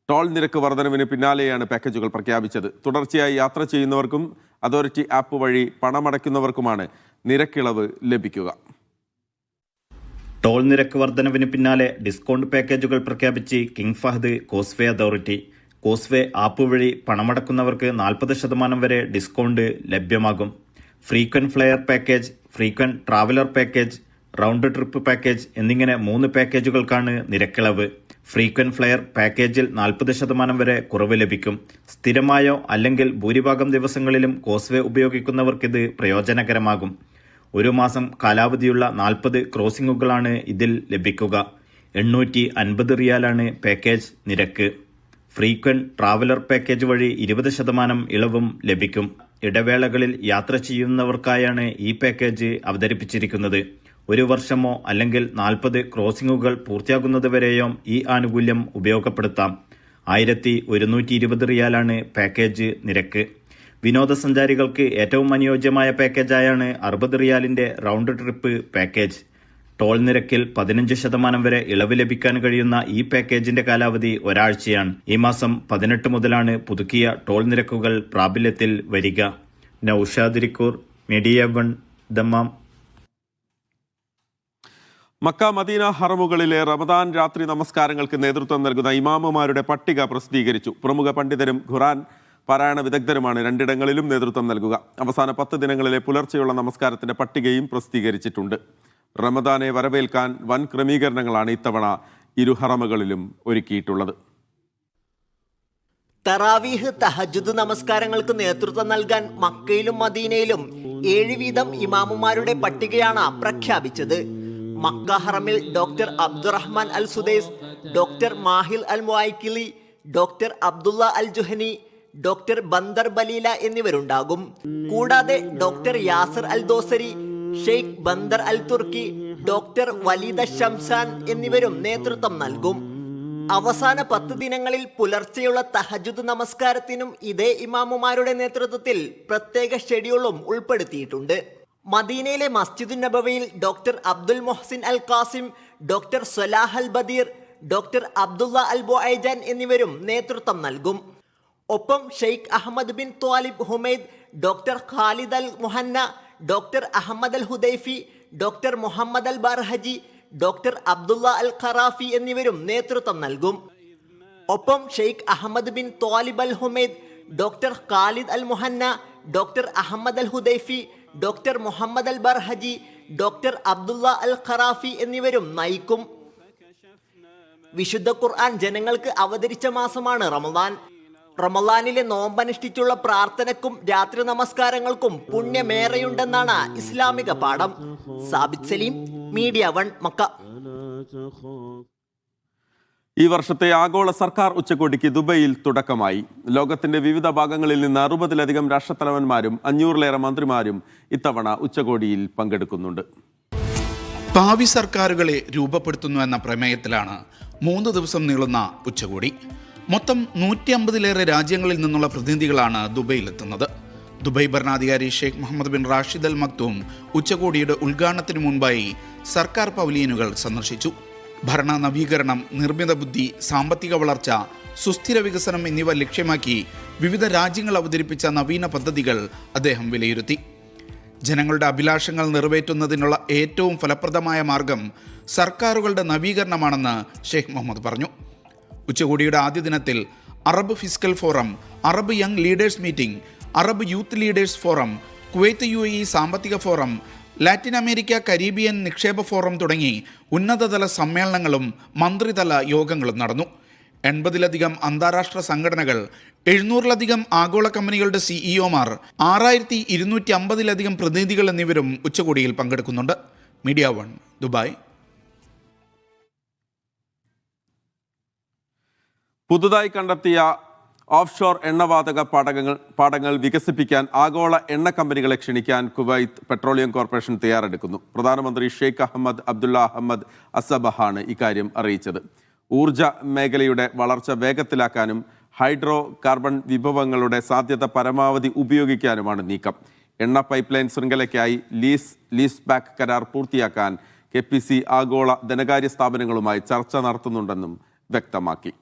ടോൾ നിരക്ക് വർധനവിന് പിന്നാലെയാണ് പാക്കേജുകൾ പ്രഖ്യാപിച്ചത്. തുടർച്ചയായി യാത്ര ചെയ്യുന്നവർക്കും അതോറിറ്റി ആപ്പ് വഴി പണമടയ്ക്കുന്നവർക്കുമാണ് നിരക്കിളവ് ലഭിക്കുക. ടോൾ നിരക്ക് വർധനവിന് പിന്നാലെ ഡിസ്കൗണ്ട് പാക്കേജുകൾ പ്രഖ്യാപിച്ച് king Fahd causeway authority. Causeway app വഴി പണമടക്കുന്നവർക്ക് 40% വരെ ഡിസ്കൗണ്ട് ലഭ്യമാകും. Frequent flyer package, frequent traveller package, round trip package എന്നിങ്ങനെ 3 പാക്കേജുകൾക്കാണ് നിരക്കിളവ്. ഫ്രീക്വന്റ് ഫ്ലയർ പാക്കേജിൽ 40% വരെ കുറവ് ലഭിക്കും. സ്ഥിരമായോ അല്ലെങ്കിൽ ഭൂരിഭാഗം ദിവസങ്ങളിലും കോസ്വേ ഉപയോഗിക്കുന്നവർക്കിത് പ്രയോജനകരമാകും. 1 മാസം കാലാവധിയുള്ള 40 ക്രോസിംഗുകളാണ് ഇതിൽ ലഭിക്കുക. 850 റിയാലാണ് പാക്കേജ് നിരക്ക്. ഫ്രീക്വന്റ് ട്രാവലർ പാക്കേജ് വഴി 20% ഇളവും ലഭിക്കും. ഇടവേളകളിൽ യാത്ര ചെയ്യുന്നവർക്കായാണ് ഈ പാക്കേജ് അവതരിപ്പിച്ചിരിക്കുന്നത്. 1 വർഷമോ അല്ലെങ്കിൽ 40 ക്രോസിംഗുകൾ പൂർത്തിയാകുന്നതുവരെയോ ഈ ആനുകൂല്യം ഉപയോഗപ്പെടുത്താം. 1120 റിയാലാണ് പാക്കേജ് നിരക്ക്. വിനോദസഞ്ചാരികൾക്ക് ഏറ്റവും അനുയോജ്യമായ പാക്കേജായാണ് 60 റിയാലിന്റെ റൗണ്ട് ട്രിപ്പ് പാക്കേജ്. ടോൾ നിരക്കിൽ 15% വരെ ഇളവ് ലഭിക്കാൻ കഴിയുന്ന ഈ പാക്കേജിന്റെ കാലാവധി ഒരാഴ്ചയാണ്. ഈ മാസം 18 മുതലാണ് പുതുക്കിയ ടോൾ നിരക്കുകൾ പ്രാബല്യത്തിൽ വരിക. Naushad Rikkur, media 1, Dammam. Mecca Medina ഹറമുകളിലെ റമദാൻ രാത്രി നമസ്കാരങ്ങൾക്ക് നേതൃത്വം നൽകുന്ന ഇമാമുമാരുടെ പട്ടിക പ്രസിദ്ധീകരിച്ചു. പ്രമുഖ പണ്ഡിതരും ഖുർആൻ പാരായണ വിദഗ്ധരുമാണ് 2 ഇടങ്ങളിലും നേതൃത്വം നൽകുക. അവസാന 10 ദിനങ്ങളിലെ പുലർച്ചെയുള്ള നമസ്കാരത്തിന്റെ പട്ടികയും പ്രസിദ്ധീകരിച്ചിട്ടുണ്ട്. റമദാനെ വരവേൽക്കാൻ വൻ ക്രമീകരണങ്ങളാണ് ഇത്തവണ ഇരു ഹറമുകളിലും ഒരുക്കിയിട്ടുള്ളത്. തറാവീഹ്, തഹജ്ജുദ് നമസ്കാരങ്ങൾക്ക് നേതൃത്വം നൽകാൻ മക്കയിലും മദീനയിലും 7 വീതം ഇമാമുമാരുടെ പട്ടികയാണ് പ്രഖ്യാപിച്ചത്. മക്ക ഹറമിൽ doctor Abdurrahman Al Sudais, doctor Maher Al Muaiqly, doctor Abdullah Al Juhani, doctor Bandar Baleelah എന്നിവരുണ്ടാകും. കൂടാതെ doctor Yasser Al Dossary, sheikh Bandar Al Turki, doctor Waleed Shamsan എന്നിവരും നേതൃത്വം നൽകും. അവസാന 10 ദിനങ്ങളിൽ പുലർച്ചെയുള്ള തഹജ്ജുദ് നമസ്കാരത്തിനും ഇതേ ഇമാമുമാരുടെ നേതൃത്വത്തിൽ പ്രത്യേക ഷെഡ്യൂളും ഉൾപ്പെടുത്തിയിട്ടുണ്ട്. മദീനയിലെ മസ്ജിദ് നബവിയിൽ doctor Abdul Mohsen Al Qasim, doctor Salah Al Budair, doctor Abdullah Al Buaijan എന്നിവരും നേതൃത്വം നൽകും. ഒപ്പം sheikh Ahmed bin Talib Humaid, doctor Khalid Al Muhanna, doctor Ahmed Al Hudhaifi, doctor Muhammad Al Barhaji, doctor Abdullah Al Kharafi എന്നിവരും നേതൃത്വം നൽകും. ഒപ്പം sheikh Ahmed bin Talib Al Humaid, doctor Khalid Al Muhanna, doctor Ahmed Al Hudhaifi, doctor Muhammad Al Barhaji, doctor Abdullah Al Kharafi എന്നിവരും നയിക്കും. വിശുദ്ധ ഖുർആൻ ജനങ്ങൾക്ക് അവതരിച്ച മാസമാണ് റമദാൻ. റമദാനിലെ നോമ്പനുഷ്ഠിച്ചുള്ള പ്രാർത്ഥനക്കും രാത്രി നമസ്കാരങ്ങൾക്കും പുണ്യമേറെയുണ്ടെന്നാണ് ഇസ്ലാമിക പാഠം. Sabith Saleem, media 1, Mecca. ഈ വർഷത്തെ ആഗോള സർക്കാർ ഉച്ചകോടിക്ക് ദുബൈയിൽ തുടക്കമായി. ലോകത്തിന്റെ വിവിധ ഭാഗങ്ങളിൽ നിന്ന് 60-ലധികം രാഷ്ട്രത്തലവന്മാരും 500-ലേറെ മന്ത്രിമാരും ഇത്തവണ ഉച്ചകോടിയിൽ പങ്കെടുക്കുന്നുണ്ട്. ഭാവി സർക്കാരുകളെ രൂപപ്പെടുത്തുന്നു എന്ന പ്രമേയത്തിലാണ് 3 ദിവസം നീളുന്ന ഉച്ചകോടി. മൊത്തം 150-ലേറെ രാജ്യങ്ങളിൽ നിന്നുള്ള പ്രതിനിധികളാണ് ദുബൈയിലെത്തുന്നത്. ദുബൈ ഭരണാധികാരി Sheikh Mohammed bin Rashid Al Maktoum ഉച്ചകോടിയുടെ ഉദ്ഘാടനത്തിന് മുൻപായി സർക്കാർ പവലിയനുകൾ സന്ദർശിച്ചു. ഭരണ നവീകരണം, നിർമ്മിത ബുദ്ധി, സാമ്പത്തിക വളർച്ച, സുസ്ഥിര വികസനം എന്നിവ ലക്ഷ്യമാക്കി വിവിധ രാജ്യങ്ങൾ അവതരിപ്പിച്ച നവീന പദ്ധതികൾ അദ്ദേഹം വിലയിരുത്തി. ജനങ്ങളുടെ അഭിലാഷങ്ങൾ നിറവേറ്റുന്നതിനുള്ള ഏറ്റവും ഫലപ്രദമായ മാർഗം സർക്കാരുകളുടെ നവീകരണമാണെന്ന് ഷെയ്ഖ് മുഹമ്മദ് പറഞ്ഞു. ഉച്ചകോടിയുടെ ആദ്യ ദിനത്തിൽ Arab fiscal forum, Arab young leaders meeting, Arab youth leaders forum, Kuwait UAE സാമ്പത്തിക ഫോറം, ലാറ്റിൻ അമേരിക്ക കരീബിയൻ നിക്ഷേപ ഫോറം തുടങ്ങി ഉന്നതതല സമ്മേളനങ്ങളും മന്ത്രിതല യോഗങ്ങളും നടന്നു. 80-ലധികം അന്താരാഷ്ട്ര സംഘടനകൾ, 700-ലധികം ആഗോള കമ്പനികളുടെ CEO-മാർ, 6250-ലധികം പ്രതിനിധികൾ എന്നിവരും ഉച്ചകോടിയിൽ പങ്കെടുക്കുന്നുണ്ട്. Media 1 Dubai. പുതുതായി കണ്ടെത്തിയ ഓഫ്ഷോർ എണ്ണവാതക പാടങ്ങൾ വികസിപ്പിക്കാൻ ആഗോള എണ്ണ കമ്പനികളെ ക്ഷണിക്കാൻ കുവൈത്ത് പെട്രോളിയം കോർപ്പറേഷൻ തയ്യാറെടുക്കുന്നു. പ്രധാനമന്ത്രി ഷെയ്ഖ് അഹമ്മദ് അബ്ദുള്ള അഹമ്മദ് അസബഹാണ് ഇക്കാര്യം അറിയിച്ചത്. ഊർജ മേഖലയുടെ വളർച്ച വേഗത്തിലാക്കാനും ഹൈഡ്രോ കാർബൺ വിഭവങ്ങളുടെ സാധ്യത പരമാവധി ഉപയോഗിക്കാനുമാണ് നീക്കം. എണ്ണ പൈപ്പ് ലൈൻ ശൃംഖലയ്ക്കായി ലീസ് ബാക്ക് കരാർ പൂർത്തിയാക്കാൻ KPC ആഗോള ധനകാര്യ സ്ഥാപനങ്ങളുമായി ചർച്ച നടത്തുന്നുണ്ടെന്നും വ്യക്തമാക്കി.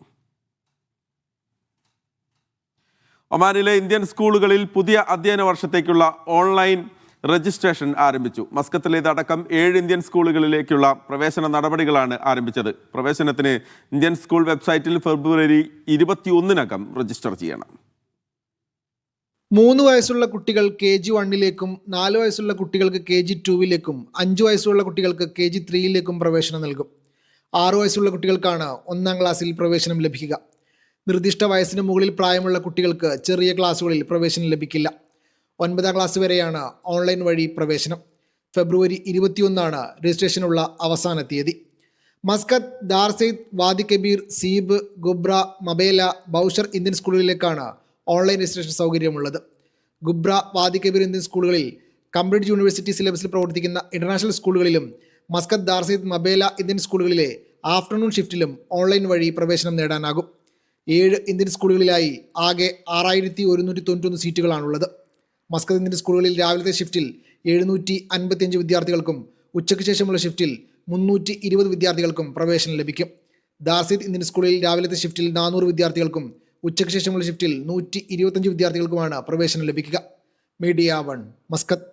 ഒമാനിലെ ഇന്ത്യൻ സ്കൂളുകളിൽ പുതിയ അധ്യയന വർഷത്തേക്കുള്ള ഓൺലൈൻ രജിസ്ട്രേഷൻ ആരംഭിച്ചു. മസ്കത്തിലേതടക്കം 7 ഇന്ത്യൻ സ്കൂളുകളിലേക്കുള്ള പ്രവേശന നടപടികളാണ് ആരംഭിച്ചത്. പ്രവേശനത്തിന് ഇന്ത്യൻ സ്കൂൾ വെബ്സൈറ്റിൽ ഫെബ്രുവരി 21-നകം രജിസ്റ്റർ ചെയ്യണം. 3 വയസ്സുള്ള കുട്ടികൾ KG1-ലേക്കും 4 വയസ്സുള്ള കുട്ടികൾക്ക് KG2-ലേക്കും 5 വയസ്സുള്ള കുട്ടികൾക്ക് KG3-ലേക്കും പ്രവേശനം നൽകും. 6 വയസ്സുള്ള കുട്ടികൾക്കാണ് 1-ാം ക്ലാസ്സിൽ പ്രവേശനം ലഭിക്കുക. നിർദ്ദിഷ്ട വയസ്സിന് മുകളിൽ പ്രായമുള്ള കുട്ടികൾക്ക് ചെറിയ ക്ലാസ്സുകളിൽ പ്രവേശനം ലഭിക്കില്ല. 9-ാം ക്ലാസ് വരെയാണ് ഓൺലൈൻ വഴി പ്രവേശനം. ഫെബ്രുവരി 21 രജിസ്ട്രേഷനുള്ള അവസാന തീയതി. Muscat, Darsait, Wadi Kabir, Seeb, Ghubra, Mabela, Bausher Indian സ്കൂളുകളിലേക്കാണ് ഓൺലൈൻ രജിസ്ട്രേഷൻ സൗകര്യമുള്ളത്. ഗുബ്ര, വാദി കബീർ ഇന്ത്യൻ സ്കൂളുകളിൽ കംബ്രിഡ്ജ് യൂണിവേഴ്സിറ്റി സിലബസിൽ പ്രവർത്തിക്കുന്ന ഇന്റർനാഷണൽ സ്കൂളുകളിലും മസ്കത്ത്, ദാർസെയ്ദ്, മബേല ഇന്ത്യൻ സ്കൂളുകളിലെ ആഫ്റ്റർനൂൺ ഷിഫ്റ്റിലും ഓൺലൈൻ വഴി പ്രവേശനം നേടാനാകും. 7 ഇന്ത്യൻ സ്കൂളുകളിലായി ആകെ 6191 സീറ്റുകളാണുള്ളത്. മസ്കത്ത് ഇന്ത്യൻ സ്കൂളുകളിൽ രാവിലത്തെ ഷിഫ്റ്റിൽ 755 വിദ്യാർത്ഥികൾക്കും ഉച്ചയ്ക്ക് ശേഷമുള്ള ഷിഫ്റ്റിൽ 320 വിദ്യാർത്ഥികൾക്കും പ്രവേശനം ലഭിക്കും. ദാർസെയ്ദ് ഇന്ത്യൻ സ്കൂളിൽ രാവിലത്തെ ഷിഫ്റ്റിൽ 400 വിദ്യാർത്ഥികൾക്കും ഉച്ചയ്ക്ക് ശേഷമുള്ള ഷിഫ്റ്റിൽ 125 വിദ്യാർത്ഥികൾക്കുമാണ് പ്രവേശനം ലഭിക്കുക. Media 1 Muscat.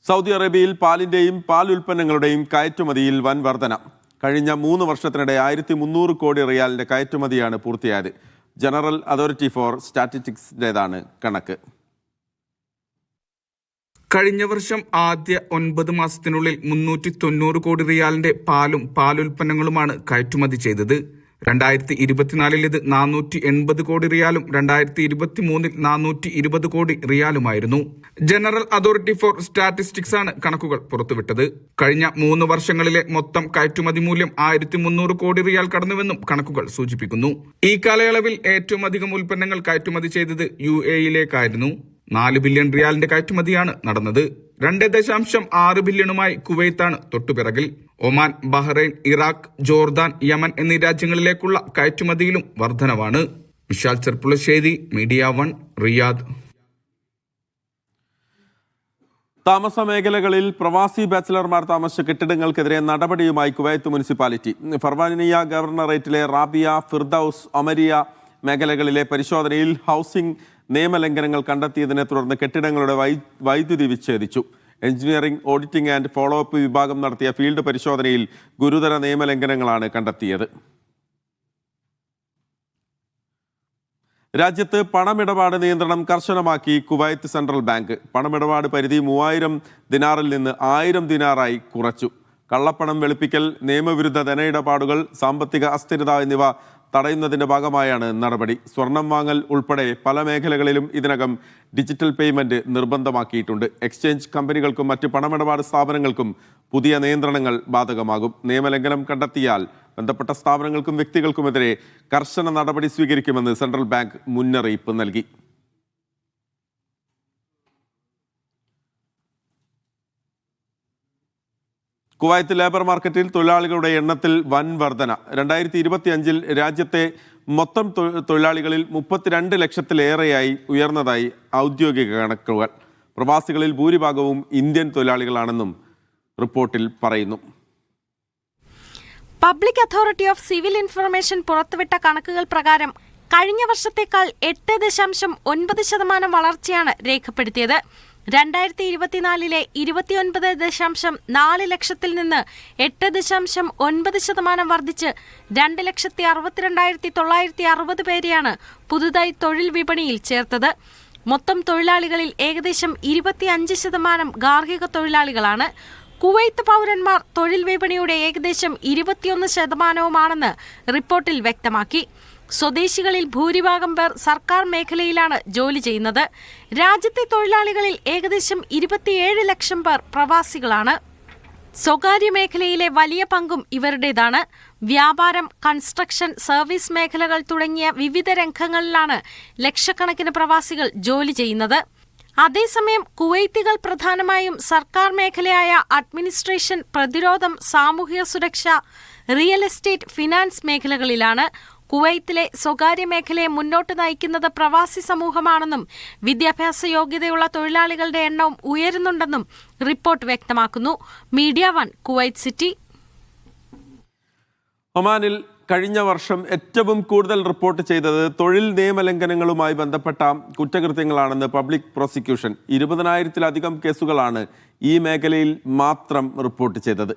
സൗദി അറേബ്യയിൽ പാലിന്റെയും പാൽ ഉൽപ്പന്നങ്ങളുടെയും കയറ്റുമതിയിൽ വൻ വർധന. കഴിഞ്ഞ 3 വർഷത്തിനിടെ 1300 കോടി റിയാലിന്റെ കയറ്റുമതിയാണ് പൂർത്തിയായത്. ജനറൽ അതോറിറ്റി ഫോർ സ്റ്റാറ്റിസ്റ്റിക്സിൻ്റെതാണ് കണക്ക്. കഴിഞ്ഞ വർഷം ആദ്യ 9 മാസത്തിനുള്ളിൽ 390 കോടി റിയാലിന്റെ പാലും പാലുൽപ്പന്നങ്ങളുമാണ് കയറ്റുമതി ചെയ്തത്. 2024 ഇത് 480 കോടി റിയാലും 2023 420 കോടി റിയാലുമായിരുന്നു. ജനറൽ അതോറിറ്റി ഫോർ സ്റ്റാറ്റിസ്റ്റിക്സ് ആണ് കണക്കുകൾ പുറത്തുവിട്ടത്. കഴിഞ്ഞ 3 വർഷങ്ങളിലെ മൊത്തം കയറ്റുമതി മൂല്യം 1300 കോടി റിയാൽ കടന്നുവെന്നും കണക്കുകൾ സൂചിപ്പിക്കുന്നു. ഈ കാലയളവിൽ ഏറ്റവും അധികം ഉൽപ്പന്നങ്ങൾ കയറ്റുമതി ചെയ്തത് UAE-യിലേക്കായിരുന്നു. 4 ബില്യൺ റിയാലിന്റെ കയറ്റുമതിയാണ് നടന്നത്. 2.6 ബില്യണുമായി കുവൈത്താണ് തൊട്ടുപിറകിൽ. Oman, Bahrain, Iraq, Jordan, Yemen എന്നീ രാജ്യങ്ങളിലേക്കുള്ള കയറ്റുമതിയിലും വർധനവാണ്. Vishal Cherpulassery, media 1, Riyadh. താമസ മേഖലകളിൽ പ്രവാസി ബാച്ചിലർമാർ താമസിച്ച കെട്ടിടങ്ങൾക്കെതിരെ നടപടിയുമായി കുവൈത്ത് മുനിസിപ്പാലിറ്റി. ഫർവാനിയ ഗവർണറേറ്റിലെ റാബിയ, ഫിർദൌസ്, ഒമരിയ മേഖലകളിലെ പരിശോധനയിൽ ഹൗസിംഗ് നിയമലംഘനങ്ങൾ കണ്ടെത്തിയതിനെ തുടർന്ന് കെട്ടിടങ്ങളുടെ വൈദ്യുതി വിച്ഛേദിച്ചു. Engineering, auditing and follow up വിഭാഗം നടത്തിയ ഫീൽഡ് പരിശോധനയിൽ ഗുരുതര നിയമലംഘനങ്ങളാണ് കണ്ടെത്തിയത്. രാജ്യത്ത് പണമിടപാട് നിയന്ത്രണം കർശനമാക്കി കുവൈത്ത് സെൻട്രൽ ബാങ്ക്. പണമിടപാട് പരിധി 3000 ദിനാറിൽ നിന്ന് 1000 ദിനാറായി കുറച്ചു. കള്ളപ്പണം വെളുപ്പിക്കൽ, നിയമവിരുദ്ധ ധനയിടപാടുകൾ, സാമ്പത്തിക അസ്ഥിരത എന്നിവ തടയുന്നതിന്റെ ഭാഗമായാണ് നടപടി. സ്വർണം വാങ്ങൽ ഉൾപ്പെടെ പല മേഖലകളിലും ഇതിനകം ഡിജിറ്റൽ പേയ്മെന്റ് നിർബന്ധമാക്കിയിട്ടുണ്ട്. എക്സ്ചേഞ്ച് കമ്പനികൾക്കും മറ്റ് പണമിടപാട് സ്ഥാപനങ്ങൾക്കും പുതിയ നിയന്ത്രണങ്ങൾ ബാധകമാകും. നിയമലംഘനം കണ്ടെത്തിയാൽ ബന്ധപ്പെട്ട സ്ഥാപനങ്ങൾക്കും വ്യക്തികൾക്കുമെതിരെ കർശന നടപടി സ്വീകരിക്കുമെന്ന് സെൻട്രൽ ബാങ്ക് മുന്നറിയിപ്പ് നൽകി. കുവൈത്ത് ലേബർ മാർക്കറ്റിൽ തൊഴിലാളികളുടെ എണ്ണത്തിൽ വൻ വർധന. 2025 രാജ്യത്തെ മൊത്തം തൊഴിലാളികളിൽ 32 ലക്ഷത്തിലേറെയായി ഉയർന്നതായി ഔദ്യോഗിക കണക്കുകൾ. പ്രവാസികളിൽ ഭൂരിഭാഗവും ഇന്ത്യൻ തൊഴിലാളികളാണെന്നും റിപ്പോർട്ടിൽ പറയുന്നു. Public authority of civil information പുറത്തുവിട്ട കണക്കുകൾ പ്രകാരം കഴിഞ്ഞ വർഷത്തേക്കാൾ 8.9% വളർച്ചയാണ് രേഖപ്പെടുത്തിയത്. 2024 29.4 ലക്ഷത്തിൽ നിന്ന് 8.9% വർദ്ധിച്ച് 2,62,960 പേരെയാണ് പുതുതായി തൊഴിൽ വിപണിയിൽ ചേർത്തത്. മൊത്തം തൊഴിലാളികളിൽ ഏകദേശം 25% ഗാർഹിക തൊഴിലാളികളാണ്. കുവൈത്ത് പൗരന്മാർ തൊഴിൽ വിപണിയുടെ ഏകദേശം 21%മാണെന്ന് റിപ്പോർട്ടിൽ വ്യക്തമാക്കി. സ്വദേശികളിൽ ഭൂരിഭാഗം പേർ സർക്കാർ മേഖലയിലാണ് ജോലി ചെയ്യുന്നത്. രാജ്യത്തെ തൊഴിലാളികളിൽ ഏകദേശം 27 ലക്ഷം പേർ പ്രവാസികളാണ്. സ്വകാര്യ മേഖലയിലെ വലിയ പങ്കും ഇവരുടേതാണ്. വ്യാപാരം, കൺസ്ട്രക്ഷൻ, സർവീസ് മേഖലകൾ തുടങ്ങിയ വിവിധ രംഗങ്ങളിലാണ് ലക്ഷക്കണക്കിന് പ്രവാസികൾ ജോലി ചെയ്യുന്നത്. അതേസമയം കുവൈത്തികൾ പ്രധാനമായും സർക്കാർ മേഖലയായ അഡ്മിനിസ്ട്രേഷൻ, പ്രതിരോധം, സാമൂഹിക സുരക്ഷ, റിയൽ എസ്റ്റേറ്റ്, ഫിനാൻസ് മേഖലകളിലാണ്. കുവൈത്തിലെ സ്വകാര്യ മേഖലയെ മുന്നോട്ട് നയിക്കുന്നത് പ്രവാസി സമൂഹമാണെന്നും വിദ്യാഭ്യാസ യോഗ്യതയുള്ള തൊഴിലാളികളുടെ എണ്ണവും ഉയരുന്നുണ്ടെന്നും റിപ്പോർട്ട് വ്യക്തമാക്കുന്നു. Media 1 Kuwait city. ഒമാനിൽ കഴിഞ്ഞ വർഷം ഏറ്റവും കൂടുതൽ റിപ്പോർട്ട് ചെയ്തത് തൊഴിൽ നിയമലംഘനങ്ങളുമായി ബന്ധപ്പെട്ട കുറ്റകൃത്യങ്ങളാണെന്ന് പബ്ലിക് പ്രോസിക്യൂഷൻ. 20,000-ലധികം കേസുകളാണ് ഈ മേഖലയിൽ മാത്രം റിപ്പോർട്ട് ചെയ്തത്.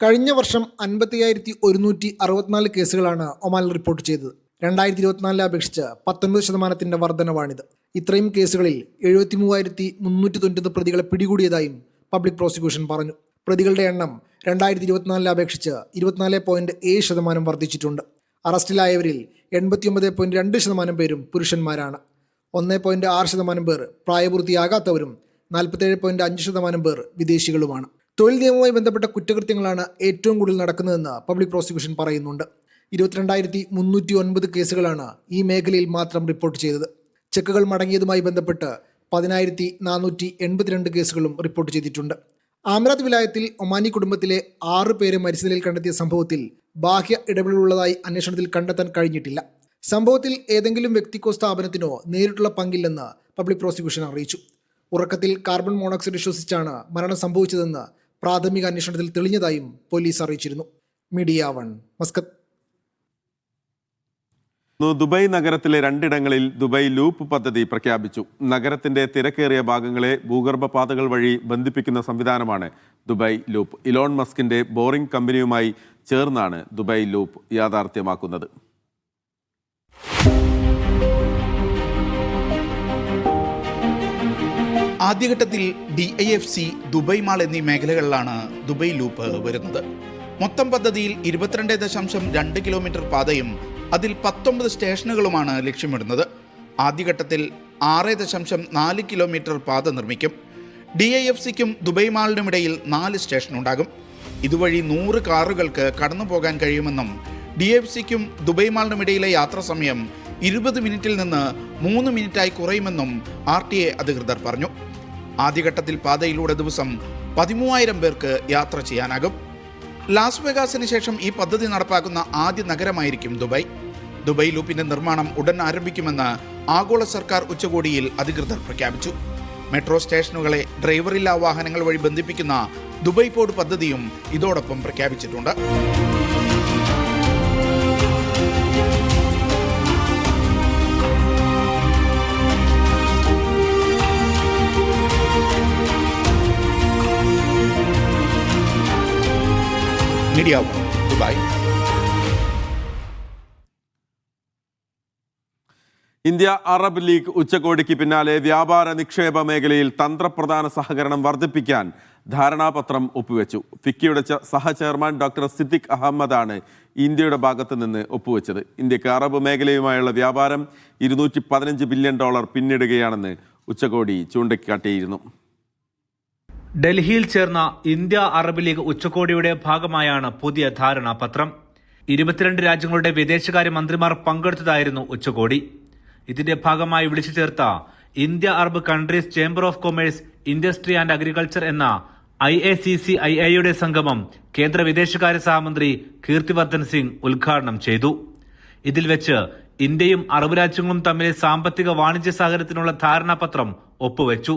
കഴിഞ്ഞ വർഷം 55,164 കേസുകളാണ് ഒമാനിൽ റിപ്പോർട്ട് ചെയ്തത്. 2024 അപേക്ഷിച്ച് 19% വർധനവാണിത്. ഇത്രയും കേസുകളിൽ 73,390 പ്രതികളെ പിടികൂടിയതായും പബ്ലിക് പ്രോസിക്യൂഷൻ പറഞ്ഞു. പ്രതികളുടെ എണ്ണം 2024 അപേക്ഷിച്ച് 24.7% വർദ്ധിച്ചിട്ടുണ്ട്. അറസ്റ്റിലായവരിൽ 89.2% പേരും പുരുഷന്മാരാണ്. 1.6% പേർ പ്രായപൂർത്തിയാകാത്തവരും 47.5% പേർ വിദേശികളുമാണ്. തൊഴിൽ നിയമവുമായി ബന്ധപ്പെട്ട കുറ്റകൃത്യങ്ങളാണ് ഏറ്റവും കൂടുതൽ നടക്കുന്നതെന്ന് പബ്ലിക് പ്രോസിക്യൂഷൻ പറയുന്നുണ്ട്. 22,309 കേസുകളാണ് ഈ മേഖലയിൽ മാത്രം റിപ്പോർട്ട് ചെയ്തത്. ചെക്കുകൾ മടങ്ങിയതുമായി ബന്ധപ്പെട്ട് 10,482 കേസുകളും റിപ്പോർട്ട് ചെയ്തിട്ടുണ്ട്. ആമിറാത്ത് വിലായത്തിൽ ഒമാനി കുടുംബത്തിലെ 6 പേരെ മരിച്ച നിലയിൽ കണ്ടെത്തിയ സംഭവത്തിൽ ബാഹ്യ ഇടപെടലുള്ളതായി അന്വേഷണത്തിൽ കണ്ടെത്താൻ കഴിഞ്ഞിട്ടില്ല. സംഭവത്തിൽ ഏതെങ്കിലും വ്യക്തിക്കോ സ്ഥാപനത്തിനോ നേരിട്ടുള്ള പങ്കില്ലെന്ന് പബ്ലിക് പ്രോസിക്യൂഷൻ അറിയിച്ചു. ഉറക്കത്തിൽ കാർബൺ മോണോക്സൈഡ് ശ്വസിച്ചാണ് മരണം സംഭവിച്ചതെന്ന് പ്രാഥമിക അന്വേഷണത്തിൽ തെളിഞ്ഞതായും പോലീസ് അറിയിച്ചിരുന്നു. Media 1 Muscat. ദുബായ് നഗരത്തിലെ 2 ഇടങ്ങളിൽ ദുബായ് ലൂപ്പ് പദ്ധതി പ്രഖ്യാപിച്ചു. നഗരത്തിന്റെ തിരക്കേറിയ ഭാഗങ്ങളെ ഭൂഗർഭ പാതകൾ വഴി ബന്ധിപ്പിക്കുന്ന സംവിധാനമാണ് ദുബായ് ലൂപ്പ്. ഇലോൺ മസ്കിന്റെ ബോറിംഗ് കമ്പനിയുമായി ചേർന്നാണ് ദുബായ് ലൂപ്പ് യാഥാർത്ഥ്യമാക്കുന്നത്. ആദ്യഘട്ടത്തിൽ DIFC, ദുബായ് മാൾ എന്നീ മേഖലകളിലാണ് ദുബായ് ലൂപ്പ് വരുന്നത്. മൊത്തം പദ്ധതിയിൽ 22.2 കിലോമീറ്റർ പാതയും അതിൽ 19 സ്റ്റേഷനുകളുമാണ് ലക്ഷ്യമിടുന്നത്. ആദ്യഘട്ടത്തിൽ 6.4 കിലോമീറ്റർ പാത നിർമ്മിക്കും. DIFCക്കും ദുബായ് മാളിനുമിടയിൽ 4 സ്റ്റേഷനുണ്ടാകും. ഇതുവഴി 100 കാറുകൾക്ക് കടന്നു പോകാൻ കഴിയുമെന്നും DIFCക്കും ദുബായ് മാളിനുമിടയിലെ യാത്രാ സമയം 20 മിനിറ്റിൽ നിന്ന് 3 മിനിറ്റായി കുറയുമെന്നും RTA അധികൃതർ പറഞ്ഞു. ആദ്യഘട്ടത്തിൽ പാതയിലൂടെ ദിവസം 13,000 പേർക്ക് യാത്ര ചെയ്യാനാകും. ലാസ് വെഗാസിന് ശേഷം ഈ പദ്ധതി നടപ്പാക്കുന്ന ആദ്യ നഗരമായിരിക്കും ദുബായ്. ദുബായ് ലൂപ്പിന്റെ നിർമ്മാണം ഉടൻ ആരംഭിക്കുമെന്ന് ആഗോള സർക്കാർ ഉച്ചകോടിയിൽ അധികൃതർ പ്രഖ്യാപിച്ചു. മെട്രോ സ്റ്റേഷനുകളെ ഡ്രൈവറില്ലാ വാഹനങ്ങൾ വഴി ബന്ധിപ്പിക്കുന്ന ദുബായ് പോഡ് പദ്ധതിയും ഇതോടൊപ്പം പ്രഖ്യാപിച്ചിട്ടുണ്ട്. Media 1 Dubai. India Arab league ഉച്ചകോടിക്ക് പിന്നാലെ വ്യാപാര നിക്ഷേപ മേഖലയിൽ തന്ത്രപ്രധാന സഹകരണം വർദ്ധിപ്പിക്കാൻ ധാരണാപത്രം ഒപ്പുവെച്ചു. ഫിക്കിയുടെ സഹചെയർമാൻ ഡോക്ടർ സിദ്ദിഖ് അഹമ്മദാണ് ഇന്ത്യയുടെ ഭാഗത്ത് നിന്ന് ഒപ്പുവെച്ചത്. ഇന്ത്യക്ക് അറബ് മേഖലയുമായുള്ള വ്യാപാരം $215 ബില്യൺ പിന്നിടുകയാണെന്ന് ഉച്ചകോടി ചൂണ്ടിക്കാട്ടിയിരുന്നു. ഡൽഹിയിൽ ചേർന്ന ഇന്ത്യ അറബ് ലീഗ് ഉച്ചകോടിയുടെ ഭാഗമായാണ് പുതിയ ധാരണാപത്രം. 22 രാജ്യങ്ങളുടെ വിദേശകാര്യ മന്ത്രിമാർ പങ്കെടുത്തതായിരുന്നു ഉച്ചകോടി. ഇതിന്റെ ഭാഗമായി വിളിച്ചു ചേർത്ത India Arab countries chamber of commerce, industry and agriculture എന്ന IACCIIയുടെ സംഗമം കേന്ദ്ര വിദേശകാര്യ സഹമന്ത്രി കീർത്തിവർദ്ധൻ സിംഗ് ഉദ്ഘാടനം ചെയ്തു. ഇതിൽ വെച്ച് ഇന്ത്യയും അറബ് രാജ്യങ്ങളും തമ്മിലെ സാമ്പത്തിക വാണിജ്യ സഹകരണത്തിനുള്ള ധാരണാപത്രം ഒപ്പുവെച്ചു.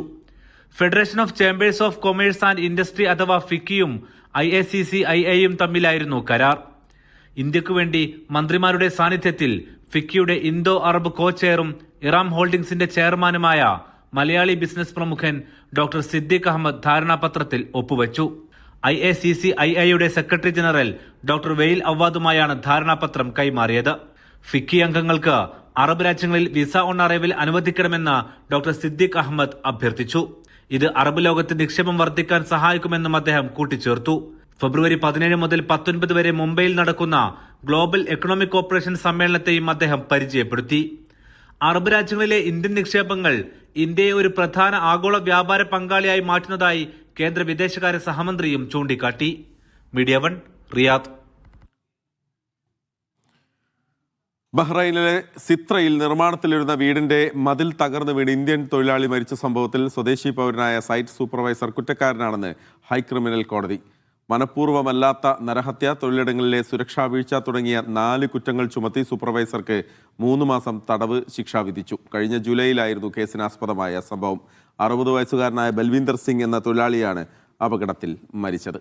Federation of chambers of commerce and industry അഥവാ ഫിക്കിയും IACCIIയും തമ്മിലായിരുന്നു കരാർ. ഇന്ത്യക്കു വേണ്ടി മന്ത്രിമാരുടെ സാന്നിധ്യത്തിൽ ഫിക്കിയുടെ ഇന്തോ അറബ് കോ ചെയറും ഇറാം ഹോൾഡിംഗ്സിന്റെ ചെയർമാനുമായ മലയാളി ബിസിനസ് പ്രമുഖൻ ഡോക്ടർ സിദ്ദീഖ് അഹമ്മദ് ധാരണാപത്രത്തിൽ ഒപ്പുവച്ചു. IACCIIയുടെ സെക്രട്ടറി ജനറൽ ഡോക്ടർ വെയിൽ അവ്വാദുമായാണ് ധാരണാപത്രം കൈമാറിയത്. ഫിക്കി അംഗങ്ങൾക്ക് അറബ് രാജ്യങ്ങളിൽ വിസ ഓൺ അറൈവൽ അനുവദിക്കണമെന്ന് ഡോക്ടർ സിദ്ദീഖ് അഹമ്മദ് അഭ്യർത്ഥിച്ചു. ഇത് അറബ് ലോകത്ത് നിക്ഷേപം വർദ്ധിക്കാൻ സഹായിക്കുമെന്നും അദ്ദേഹം കൂട്ടിച്ചേർത്തു. ഫെബ്രുവരി 17 മുതൽ 19 വരെ മുംബൈയിൽ നടക്കുന്ന ഗ്ലോബൽ എക്കണോമിക് കോർപ്പറേഷൻ സമ്മേളനത്തെയും അദ്ദേഹം പരിചയപ്പെടുത്തി. അറബ് രാജ്യങ്ങളിലെ ഇന്ത്യൻ നിക്ഷേപങ്ങൾ ഇന്ത്യയെ ഒരു പ്രധാന ആഗോള വ്യാപാര പങ്കാളിയായി മാറ്റുന്നതായി കേന്ദ്ര വിദേശകാര്യ സഹമന്ത്രിയും ചൂണ്ടിക്കാട്ടി. Media 1 Riyadh. ബഹ്റൈനിലെ സിത്രയിൽ നിർമ്മാണത്തിലിരുന്ന വീടിന്റെ മതിൽ തകർന്നു വീണ് ഇന്ത്യൻ തൊഴിലാളി മരിച്ച സംഭവത്തിൽ സ്വദേശി പൗരനായ സൈറ്റ് സൂപ്പർവൈസർ കുറ്റക്കാരനാണെന്ന് ഹൈക്രിമിനൽ കോടതി. മനഃപൂർവ്വമല്ലാത്ത നരഹത്യ, തൊഴിലിടങ്ങളിലെ സുരക്ഷാ വീഴ്ച തുടങ്ങിയ 4 കുറ്റങ്ങൾ ചുമത്തി സൂപ്പർവൈസർക്ക് 3 മാസം തടവ് ശിക്ഷ വിധിച്ചു. കഴിഞ്ഞ ജൂലൈയിലായിരുന്നു കേസിനാസ്പദമായ സംഭവം. 60 വയസ്സുകാരനായ ബൽവീന്ദർ സിംഗ് എന്ന തൊഴിലാളിയാണ് അപകടത്തിൽ മരിച്ചത്.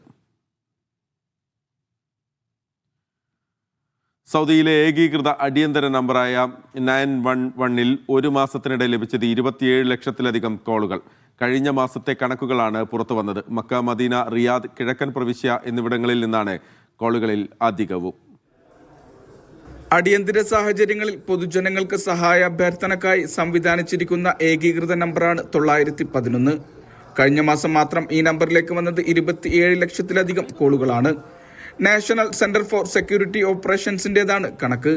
സൗദിയിലെ ഏകീകൃത അടിയന്തര നമ്പറായ 911-ൽ ഒരു മാസത്തിനിടെ ലഭിച്ചത് 27 ലക്ഷത്തിലധികം കോളുകൾ. കഴിഞ്ഞ മാസത്തെ കണക്കുകളാണ് പുറത്തു വന്നത്. മക്ക, മദീന, റിയാദ്, കിഴക്കൻ പ്രവിശ്യ എന്നിവിടങ്ങളിൽ നിന്നാണ് കോളുകളിൽ അധികവും. അടിയന്തര സാഹചര്യങ്ങളിൽ പൊതുജനങ്ങൾക്ക് സഹായ അഭ്യർത്ഥനക്കായി സംവിധാനിച്ചിരിക്കുന്ന ഏകീകൃത നമ്പറാണ് 911. കഴിഞ്ഞ മാസം മാത്രം ഈ നമ്പറിലേക്ക് വന്നത് 27 ലക്ഷത്തിലധികം കോളുകളാണ്. നാഷണൽ സെന്റർ ഫോർ സെക്യൂരിറ്റി ഓപ്പറേഷൻസിന്റേതാണ് കണക്ക്.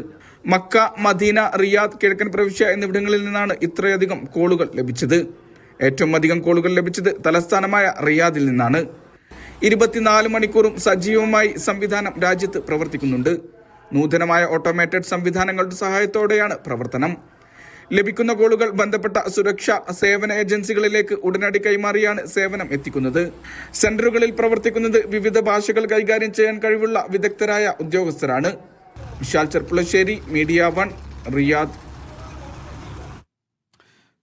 മക്ക, മദീന, റിയാദ്, കിഴക്കൻ പ്രവിശ്യ എന്നിവിടങ്ങളിൽ നിന്നാണ് ഇത്രയധികം കോളുകൾ ലഭിച്ചത്. ഏറ്റവും അധികം കോളുകൾ ലഭിച്ചത് തലസ്ഥാനമായ റിയാദിൽ നിന്നാണ്. 24 മണിക്കൂറും സജീവമായി സംവിധാനം രാജ്യത്ത് പ്രവർത്തിക്കുന്നുണ്ട്. നൂതനമായ ഓട്ടോമേറ്റഡ് സംവിധാനങ്ങളുടെ സഹായത്തോടെയാണ് പ്രവർത്തനം. ലഭിക്കുന്ന കോളുകൾ ബന്ധപ്പെട്ട സുരക്ഷാ സേവന ഏജൻസികളിലേക്ക് ഉടനടി കൈമാറിയാണ് സേവനം എത്തിക്കുന്നത്. സെന്ററുകളിൽ പ്രവർത്തിക്കുന്നത് വിവിധ ഭാഷകൾ കൈകാര്യം ചെയ്യാൻ കഴിവുള്ള വിദഗ്ധരായ ഉദ്യോഗസ്ഥരാണ്. Vishal Cherpulassery, media 1, Riyadh.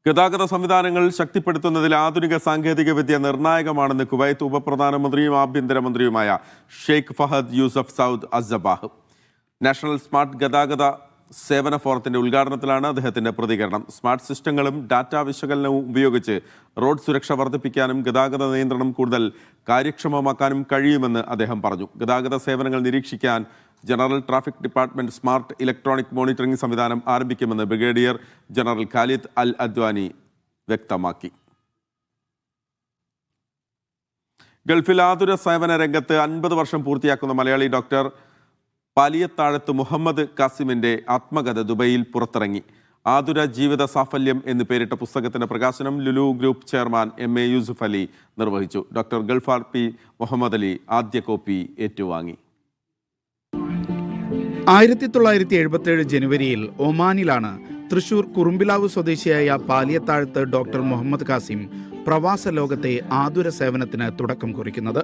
ഗതാഗത സംവിധാനങ്ങൾ ശക്തിപ്പെടുത്തുന്നതിൽ ആധുനിക സാങ്കേതിക വിദ്യ നിർണായകമാണെന്ന് കുവൈത്ത് ഉപപ്രധാനമന്ത്രിയും ആഭ്യന്തരമന്ത്രിയുമായ sheikh Fahad Yousef Saud Al Sabah. National smart ഗതാഗത സേവന ഫോറത്തിന്റെ ഉദ്ഘാടനത്തിലാണ് അദ്ദേഹത്തിന്റെ പ്രതികരണം. സ്മാർട്ട് സിസ്റ്റങ്ങളും ഡാറ്റാ വിശകലനവും ഉപയോഗിച്ച് റോഡ് സുരക്ഷ വർദ്ധിപ്പിക്കാനും ഗതാഗത നിയന്ത്രണം കൂടുതൽ കാര്യക്ഷമമാക്കാനും കഴിയുമെന്ന് അദ്ദേഹം പറഞ്ഞു. ഗതാഗത സേവനങ്ങൾ നിരീക്ഷിക്കാൻ general traffic department smart electronic monitoring സംവിധാനം ആരംഭിക്കുമെന്ന് ബ്രിഗേഡിയർ ജനറൽ ഖാലിദ് അൽ അദ്വാനി വ്യക്തമാക്കി. ഗൾഫിൽ ആതുര സേവന രംഗത്ത് 50 വർഷം പൂർത്തിയാക്കുന്ന മലയാളി ഡോക്ടർ പാലിയത്താഴത്ത് മുഹമ്മദ് കാസിമിന്റെ ആത്മകഥ ദുബൈയിൽ പുറത്തിറങ്ങി. ആതുര ജീവിത സാഫല്യം എന്ന് പേരിട്ട പുസ്തകത്തിന്റെ പ്രകാശനം Lulu group chairman MA Yusuf Ali നിർവഹിച്ചു. ഡോക്ടർ ഗൾഫാർ P മുഹമ്മദ് അലി ആദ്യ കോപ്പി ഏറ്റുവാങ്ങി. 1977 ജനുവരിയിൽ ഒമാനിലാണ് തൃശൂർ കുറുമ്പിലാവ് സ്വദേശിയായ പാലിയത്താഴത്ത് ഡോക്ടർ മുഹമ്മദ് കാസിം പ്രവാസ ലോകത്തെ ആതുര സേവനത്തിന് തുടക്കം കുറിക്കുന്നത്.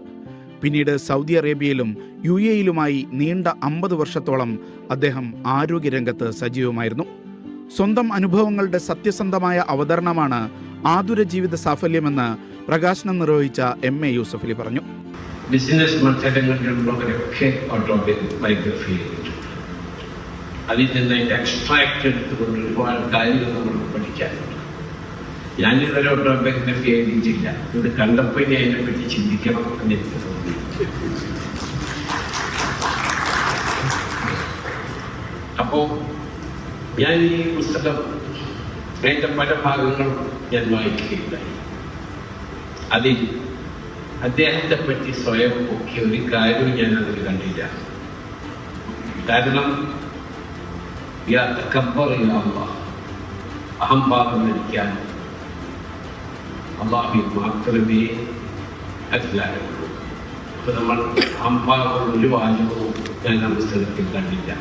പിന്നീട് സൗദി അറേബ്യയിലും UAEയിലുമായി നീണ്ട 50 വർഷത്തോളം അദ്ദേഹം ആരോഗ്യരംഗത്ത് സജീവമായിരുന്നു. സ്വന്തം അനുഭവങ്ങളുടെ സത്യസന്ധമായ അവതരണമാണ് ആതുര ജീവിത സാഫല്യമെന്ന് പ്രകാശനം നിർവഹിച്ച MA യൂസഫ് അലി പറഞ്ഞു. ബിസിനസ് മത്സരങ്ങളിലുള്ളവരൊക്കെ ഓട്ടോബയോഗ്രഫി ചെയ്തിട്ടുണ്ട്. അതിൽ നിന്ന് എക്സ്ട്രാക്ട് എടുത്തുകൊണ്ട് ഒരുപാട് കാര്യങ്ങൾ നമുക്ക് പഠിക്കാനുണ്ട്. ഞാനിതൊരു ഓട്ടോബയോഗ്രഫി എഴുതിയിട്ടില്ല. ഇത് കണ്ടപ്പോൾ ഇനി അതിനെപ്പറ്റി ചിന്തിക്കണം എന്ന് എനിക്ക് തോന്നി. അപ്പോൾ ഞാൻ ഈ പുസ്തകം അതിൻ്റെ പല ഭാഗങ്ങളും ഞാൻ വായിക്കുകയുണ്ടായി. അതിൽ അദ്ദേഹത്തെ പറ്റി സ്വയം പൊക്കിയ ഒരു കാര്യവും ഞാൻ അതിൽ കണ്ടില്ല. കാരണം അഹംഭാവം ധരിക്കാൻ അള്ളാഹു മാത്രമേ അധികാരമുള്ളൂ. അപ്പൊ നമ്മൾ അഹംഭാവം ഒരു വാചകവും ഞാൻ ആ പുസ്തകത്തിൽ കണ്ടില്ല.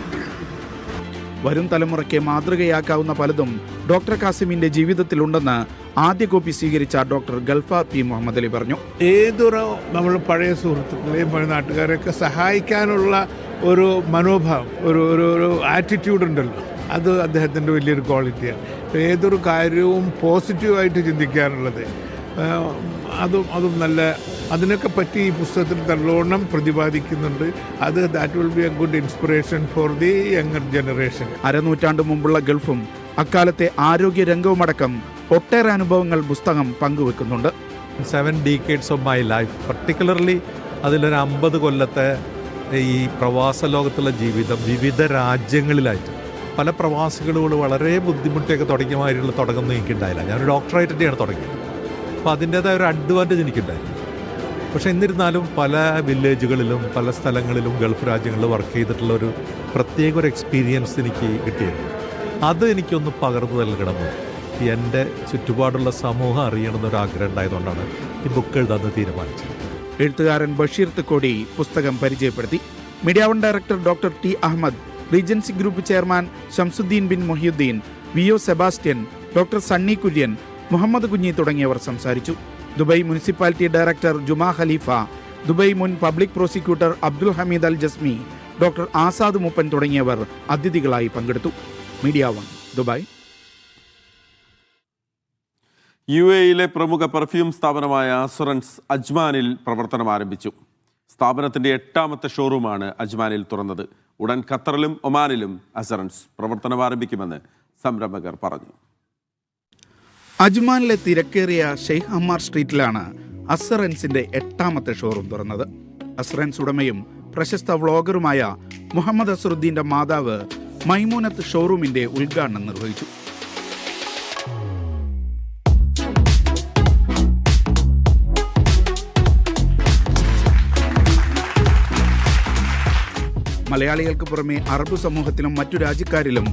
വരും തലമുറയ്ക്ക് മാതൃകയാക്കാവുന്ന പലതും ഡോക്ടർ കാസിമിന്റെ ജീവിതത്തിലുണ്ടെന്ന് ആദ്യ കോപ്പി സ്വീകരിച്ച ഡോക്ടർ ഗൾഫാർ P മുഹമ്മദ് അലി പറഞ്ഞു. ഏതൊരു നമ്മൾ പഴയ സുഹൃത്തുക്കളെയും പഴയ നാട്ടുകാരെയൊക്കെ സഹായിക്കാനുള്ള ഒരു മനോഭാവം, ഒരു ആറ്റിറ്റ്യൂഡ് ഉണ്ടല്ലോ, അത് അദ്ദേഹത്തിൻ്റെ വലിയൊരു ക്വാളിറ്റിയാണ്. ഏതൊരു കാര്യവും പോസിറ്റീവായിട്ട് ചിന്തിക്കാനുള്ളത്. അതും നല്ല, അതിനൊക്കെ പറ്റി ഈ പുസ്തകത്തിൽ നല്ലോണം പ്രതിപാദിക്കുന്നുണ്ട്. That will be a good inspiration for the younger generation. അരനൂറ്റാണ്ട് മുമ്പുള്ള ഗൾഫും അക്കാലത്തെ ആരോഗ്യ രംഗവുമടക്കം ഒട്ടേറെ അനുഭവങ്ങൾ പുസ്തകം പങ്കുവെക്കുന്നുണ്ട്. 7 decades of my life, particularly അതിലൊരു 50 കൊല്ലത്തെ ഈ പ്രവാസ ലോകത്തുള്ള ജീവിതം വിവിധ രാജ്യങ്ങളിലായിട്ട് പല പ്രവാസികളും വളരെ ബുദ്ധിമുട്ടൊക്കെ തുടങ്ങിയമാതിരിയുള്ള തുടങ്ങുന്നത് എനിക്കുണ്ടായില്ല. ഞാനൊരു ഡോക്ടറായിട്ട് തന്നെയാണ് തുടങ്ങിയത്. അപ്പോൾ അതിൻ്റേതായ ഒരു അഡ്വാൻറ്റേജ് എനിക്കുണ്ടായിരുന്നു. പക്ഷേ എന്നിരുന്നാലും പല വില്ലേജുകളിലും പല സ്ഥലങ്ങളിലും ഗൾഫ് രാജ്യങ്ങളിൽ വർക്ക് ചെയ്തിട്ടുള്ള ഒരു പ്രത്യേക ഒരു എക്സ്പീരിയൻസ് എനിക്ക് കിട്ടിയിരുന്നു. അത് എനിക്കൊന്ന് പകർന്നു നൽകണമെന്ന് എൻ്റെ ചുറ്റുപാടുള്ള സമൂഹം അറിയണമെന്നൊരാഗ്രഹം ഉണ്ടായതുകൊണ്ടാണ് ഈ ബുക്ക് എഴുതാമെന്ന് തീരുമാനിച്ചത്. എഴുത്തുകാരൻ ബഷീർ തിക്കോടി പുസ്തകം പരിചയപ്പെടുത്തി. Media one director doctor T Ahammed, regency group chairman Shamsuddin bin Mohiyuddin, VO Sebastian, doctor Sunny Kurian, Muhammad Kunhi തുടങ്ങിയവർ സംസാരിച്ചു. Dubai municipality director Juma Khalifa, Dubai മുൻ public prosecutor Abdul Hameed Al Jasmi, doctor Azad Moopen തുടങ്ങിയവർ അതിഥികളായി പങ്കെടുത്തു. Media one, Dubai. UAE പ്രമുഖ പെർഫ്യൂം സ്ഥാപനമായ അസുറൻസ് അജ്മാനിൽ പ്രവർത്തനം ആരംഭിച്ചു. സ്ഥാപനത്തിന്റെ 8ാമത്തെ ഷോറൂമാണ് അജ്മാനിൽ തുറന്നത്. ഉടൻ ഖത്തറിലും ഒമാനിലും അസുറൻസ് പ്രവർത്തനം ആരംഭിക്കുമെന്ന് സംരംഭകർ പറഞ്ഞു. അജ്മാനിലെ തിരക്കേറിയ ഷെയ്ഖ് അമ്മാർ സ്ട്രീറ്റിലാണ് അസുറൻസിന്റെ 8ാമത്തെ ഷോറൂം തുറന്നത്. അസുറൻസ് ഉടമയും പ്രശസ്ത വ്ളോഗറുമായ മുഹമ്മദ് അസറുദ്ദീന്റെ മാതാവ് മൈമൂനത്ത് ഷോറൂമിന്റെ ഉദ്ഘാടനം നിർവഹിച്ചു. മലയാളികൾക്ക് പുറമെ അറബ് സമൂഹത്തിലും മറ്റു രാജ്യക്കാരിലും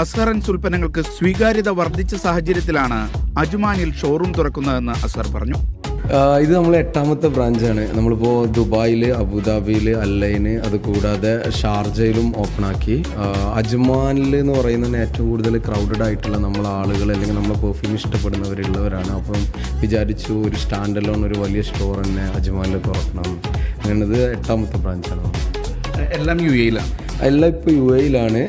അസുറൻസ് ഉൽപ്പന്നങ്ങൾക്ക് സ്വീകാര്യത വർദ്ധിച്ച സാഹചര്യത്തിലാണ് അജ്മാനിൽ ഷോറൂം തുറക്കുന്നതെന്ന് അസർ പറഞ്ഞു. ഇത് നമ്മൾ 8ാമത്തെ ബ്രാഞ്ചാണ്. നമ്മളിപ്പോൾ ദുബായിൽ, അബുദാബിയിൽ, അല്ലൈന്, അതുകൂടാതെ ഷാർജയിലും ഓപ്പണാക്കി. അജ്മാനിൽ എന്ന് പറയുന്നത് ഏറ്റവും കൂടുതൽ ക്രൗഡഡ് ആയിട്ടുള്ള നമ്മളെ ആളുകൾ അല്ലെങ്കിൽ നമ്മളെ പെർഫ്യൂം ഇഷ്ടപ്പെടുന്നവരുള്ളവരാണ്. അപ്പം വിചാരിച്ചു ഒരു സ്റ്റാൻഡ് അലോൺ ഒരു വലിയ സ്റ്റോർ തന്നെ അജ്മാനിൽ തുറക്കണം. അങ്ങനെ ഇത് 8ാമത്തെ ബ്രാഞ്ചാണ്. എല്ലാം UAE-ലാണ്. എല്ലാം ഇപ്പോൾ UAE-ലാണ്.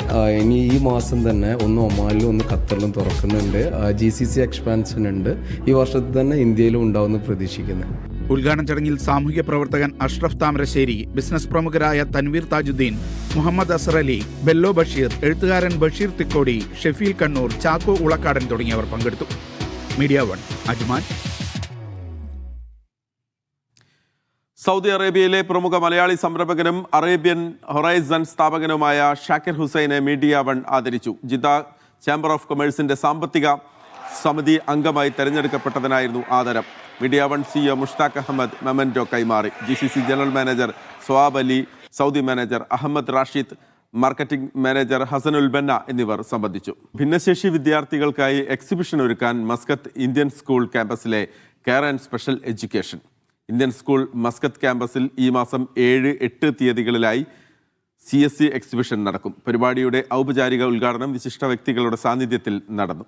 ഇനി ഈ മാസം തന്നെ ഒന്ന് ഒമാനിലും ഒന്ന് ഖത്തറിലും തുറക്കുന്നുണ്ട്. GCC എക്സ്പാൻഷൻ ഉണ്ട്. ഈ വർഷത്തിൽ തന്നെ ഇന്ത്യയിലും ഉണ്ടാവുമെന്ന് പ്രതീക്ഷിക്കുന്നു. ഉദ്ഘാടന ചടങ്ങിൽ സാമൂഹ്യ പ്രവർത്തകൻ അഷ്റഫ് താമരശ്ശേരി, ബിസിനസ് പ്രമുഖരായ തൻവീർ താജുദ്ദീൻ, മുഹമ്മദ് അസർ അലി, ബെല്ലോ ബഷീർ, എഴുത്തുകാരൻ ബഷീർ തിക്കോടി, ഷെഫീൽ കണ്ണൂർ, ചാക്കോ ഉളക്കാടൻ തുടങ്ങിയവർ പങ്കെടുത്തു. Media one, Ajman. സൗദി അറേബ്യയിലെ പ്രമുഖ മലയാളി സംരംഭകനും അറേബ്യൻ ഹൊറൈസൺ സ്ഥാപകനുമായ ഷാക്കിർ ഹുസൈനെ മീഡിയ വൺ ആദരിച്ചു. ജിദ്ദ ചേംബർ ഓഫ് കൊമേഴ്സിന്റെ സാമ്പത്തിക സമിതി അംഗമായി തെരഞ്ഞെടുക്കപ്പെട്ടതിനായിരുന്നു ആദരം. Media one CEO Mushtaq Ahmed memento കൈമാറി. GCC general manager Swab Ali, Saudi manager Ahmed Rashid, marketing manager Hasanul Banna എന്നിവർ സംബന്ധിച്ചു. ഭിന്നശേഷി വിദ്യാർത്ഥികൾക്കായി എക്സിബിഷൻ ഒരുക്കാൻ മസ്കത്ത് ഇന്ത്യൻ സ്കൂൾ ക്യാമ്പസിലെ care and special education Indian school Muscat ക്യാമ്പസിൽ ഈ മാസം 7, 8 തീയതികളിലായി CSC എക്സിബിഷൻ നടക്കും. പരിപാടിയുടെ ഔപചാരിക ഉദ്ഘാടനം വിശിഷ്ട വ്യക്തികളുടെ സാന്നിധ്യത്തിൽ നടന്നു.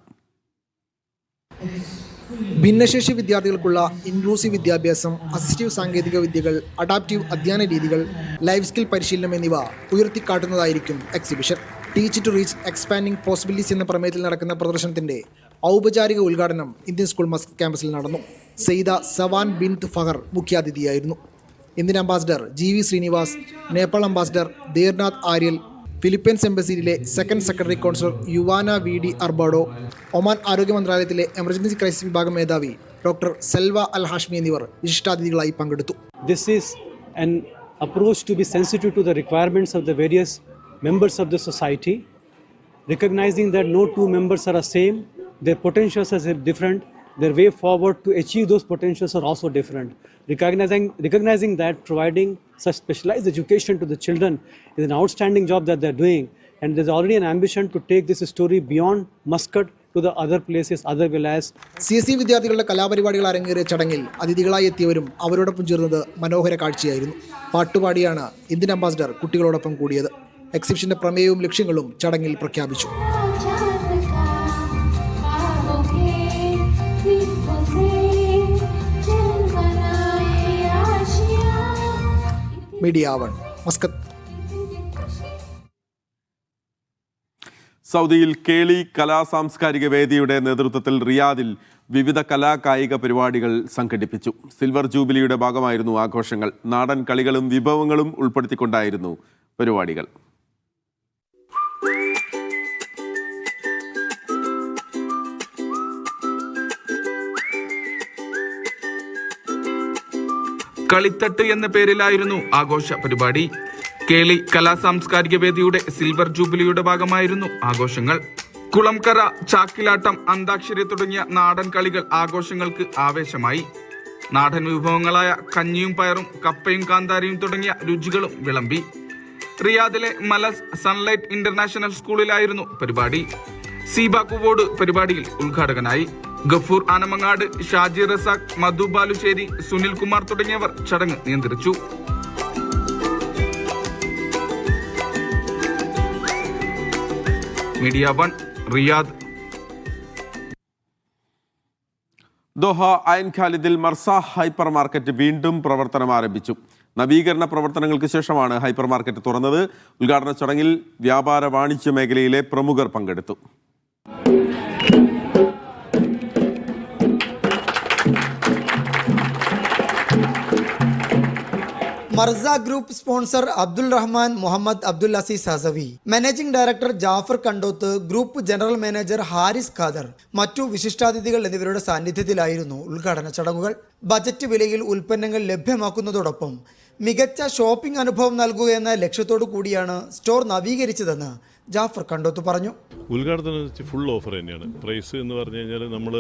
ഭിന്നശേഷി വിദ്യാർത്ഥികൾക്കുള്ള ഇൻക്ലൂസീവ് വിദ്യാഭ്യാസം, അസിസ്റ്റീവ് സാങ്കേതിക വിദ്യകൾ, അഡാപ്റ്റീവ് അധ്യയന രീതികൾ, ലൈഫ് സ്കിൽ പരിശീലനം എന്നിവ ഉയർത്തിക്കാട്ടുന്നതായിരിക്കും exhibition. Teach to reach expanding possibilities എന്ന പ്രമേയത്തിൽ നടക്കുന്ന പ്രദർശനത്തിന്റെ ഔപചാരിക ഉദ്ഘാടനം ഇന്ത്യൻ സ്കൂൾ മസ്കത്ത് ക്യാമ്പസിൽ നടന്നു. സെയ്ദ സവാൻ ബിൻത് ഫഹർ മുഖ്യാതിഥിയായിരുന്നു. Indian ambassador GV Srinivas, Nepal ambassador Dernath Aryal, Philippines embassy second secretary consular Yuana VD Arbado, Oman ആരോഗ്യ മന്ത്രാലയത്തിലെ എമർജൻസി ക്രൈസിസ് വിഭാഗം മേധാവി ഡോക്ടർ സെൽവ അൽ ഹാഷ്മി എന്നിവർ വിശിഷ്ടാതിഥികളായി പങ്കെടുത്തു. This is an approach to be sensitive to the requirements of the various members of the society, recognizing that no two members are the same, their potentials are different, their way forward to achieve those potentials are also different. Recognizing that providing such specialized education to the children is an outstanding job that they're doing, and there's already an ambition to take this story beyond Muscat to the other places, other villages. CSC വിദ്യാർത്ഥികളുടെ കലാപരിപാടികൾ അരങ്ങേറിയ ചടങ്ങിൽ അതിഥികളായി എത്തിയവരും അവരോടൊപ്പം ചേർന്നത് മനോഹര കാഴ്ചയായിരുന്നു. പാട്ടുപാടിയാണ് ഇന്ത്യൻ അംബാസിഡർ കുട്ടികളോടൊപ്പം കൂടിയത്. എക്സിബിഷന്റെ പ്രമേയവും ലക്ഷ്യങ്ങളും ചടങ്ങിൽ പ്രഖ്യാപിച്ചു. Media one, Muscat. സൗദിയിൽ കേളി കലാ സാംസ്കാരിക വേദിയുടെ നേതൃത്വത്തിൽ റിയാദിൽ വിവിധ കലാകായിക പരിപാടികൾ സംഘടിപ്പിച്ചു. സിൽവർ ജൂബിലിയുടെ ഭാഗമായിരുന്നു ആഘോഷങ്ങൾ. നാടൻ കളികളും വിഭവങ്ങളും ഉൾപ്പെടുത്തിക്കൊണ്ടായിരുന്നു പരിപാടികൾ. കളിത്തട്ട് എന്ന പേരിലായിരുന്നു ആഘോഷ പരിപാടി. കേളി കലാ സാംസ്കാരിക വേദിയുടെ സിൽവർ ജൂബിലിയുടെ ഭാഗമായിരുന്നു ആഘോഷങ്ങൾ. കുളംകര, ചാക്കിലാട്ടം, അന്താക്ഷരി തുടങ്ങിയ നാടൻ കളികൾ ആഘോഷങ്ങൾക്ക് ആവേശമായി. നാടൻ വിഭവങ്ങളായ കഞ്ഞിയും പയറും കപ്പയും കാന്താരിയും തുടങ്ങിയ രുചികളും വിളമ്പി. റിയാദിലെ മലസ് സൺലൈറ്റ് ഇന്റർനാഷണൽ സ്കൂളിലായിരുന്നു പരിപാടി. സീബ കുവോഡ് പരിപാടിയിൽ ഉദ്ഘാടകനായി. ഗഫൂർ ആനമങ്ങാട്, ഷാജി റസാഖ്, മധു ബാലുശ്ശേരി, സുനിൽ കുമാർ തുടങ്ങിയവർ ചടങ്ങ് നിയന്ത്രിച്ചു. Media 1 Riyadh. ദോഹ ഐൻ ഖാലിദിൽ മർസ ഹൈപ്പർ മാർക്കറ്റ് വീണ്ടും പ്രവർത്തനം ആരംഭിച്ചു. നവീകരണ പ്രവർത്തനങ്ങൾക്ക് ശേഷമാണ് ഹൈപ്പർ മാർക്കറ്റ് തുറന്നത്. ഉദ്ഘാടന ചടങ്ങിൽ വ്യാപാര വാണിജ്യ മേഖലയിലെ പ്രമുഖർ പങ്കെടുത്തു. Marsa group sponsor Abdul Rahman Muhammad Abdul Aziz Hasawi, managing director Jafar Kandoth, group general manager Haris Khader, മറ്റു വിശിഷ്ടാതിഥികൾ എന്നിവരുടെ സാന്നിധ്യത്തിലായിരുന്നു ഉദ്ഘാടന ചടങ്ങുകൾ. ബജറ്റ് വിലയിൽ ഉൽപ്പന്നങ്ങൾ ലഭ്യമാക്കുന്നതോടൊപ്പം മികച്ച ഷോപ്പിംഗ് അനുഭവം നൽകുക എന്ന ലക്ഷ്യത്തോടു കൂടിയാണ് സ്റ്റോർ നവീകരിച്ചതെന്ന് ജാഫർ കണ്ടോത്ത് പറഞ്ഞു. ഉദ്ഘാടനം ഫുൾ ഓഫർ തന്നെയാണ്. പ്രൈസ് എന്ന് പറഞ്ഞു കഴിഞ്ഞാൽ നമ്മൾ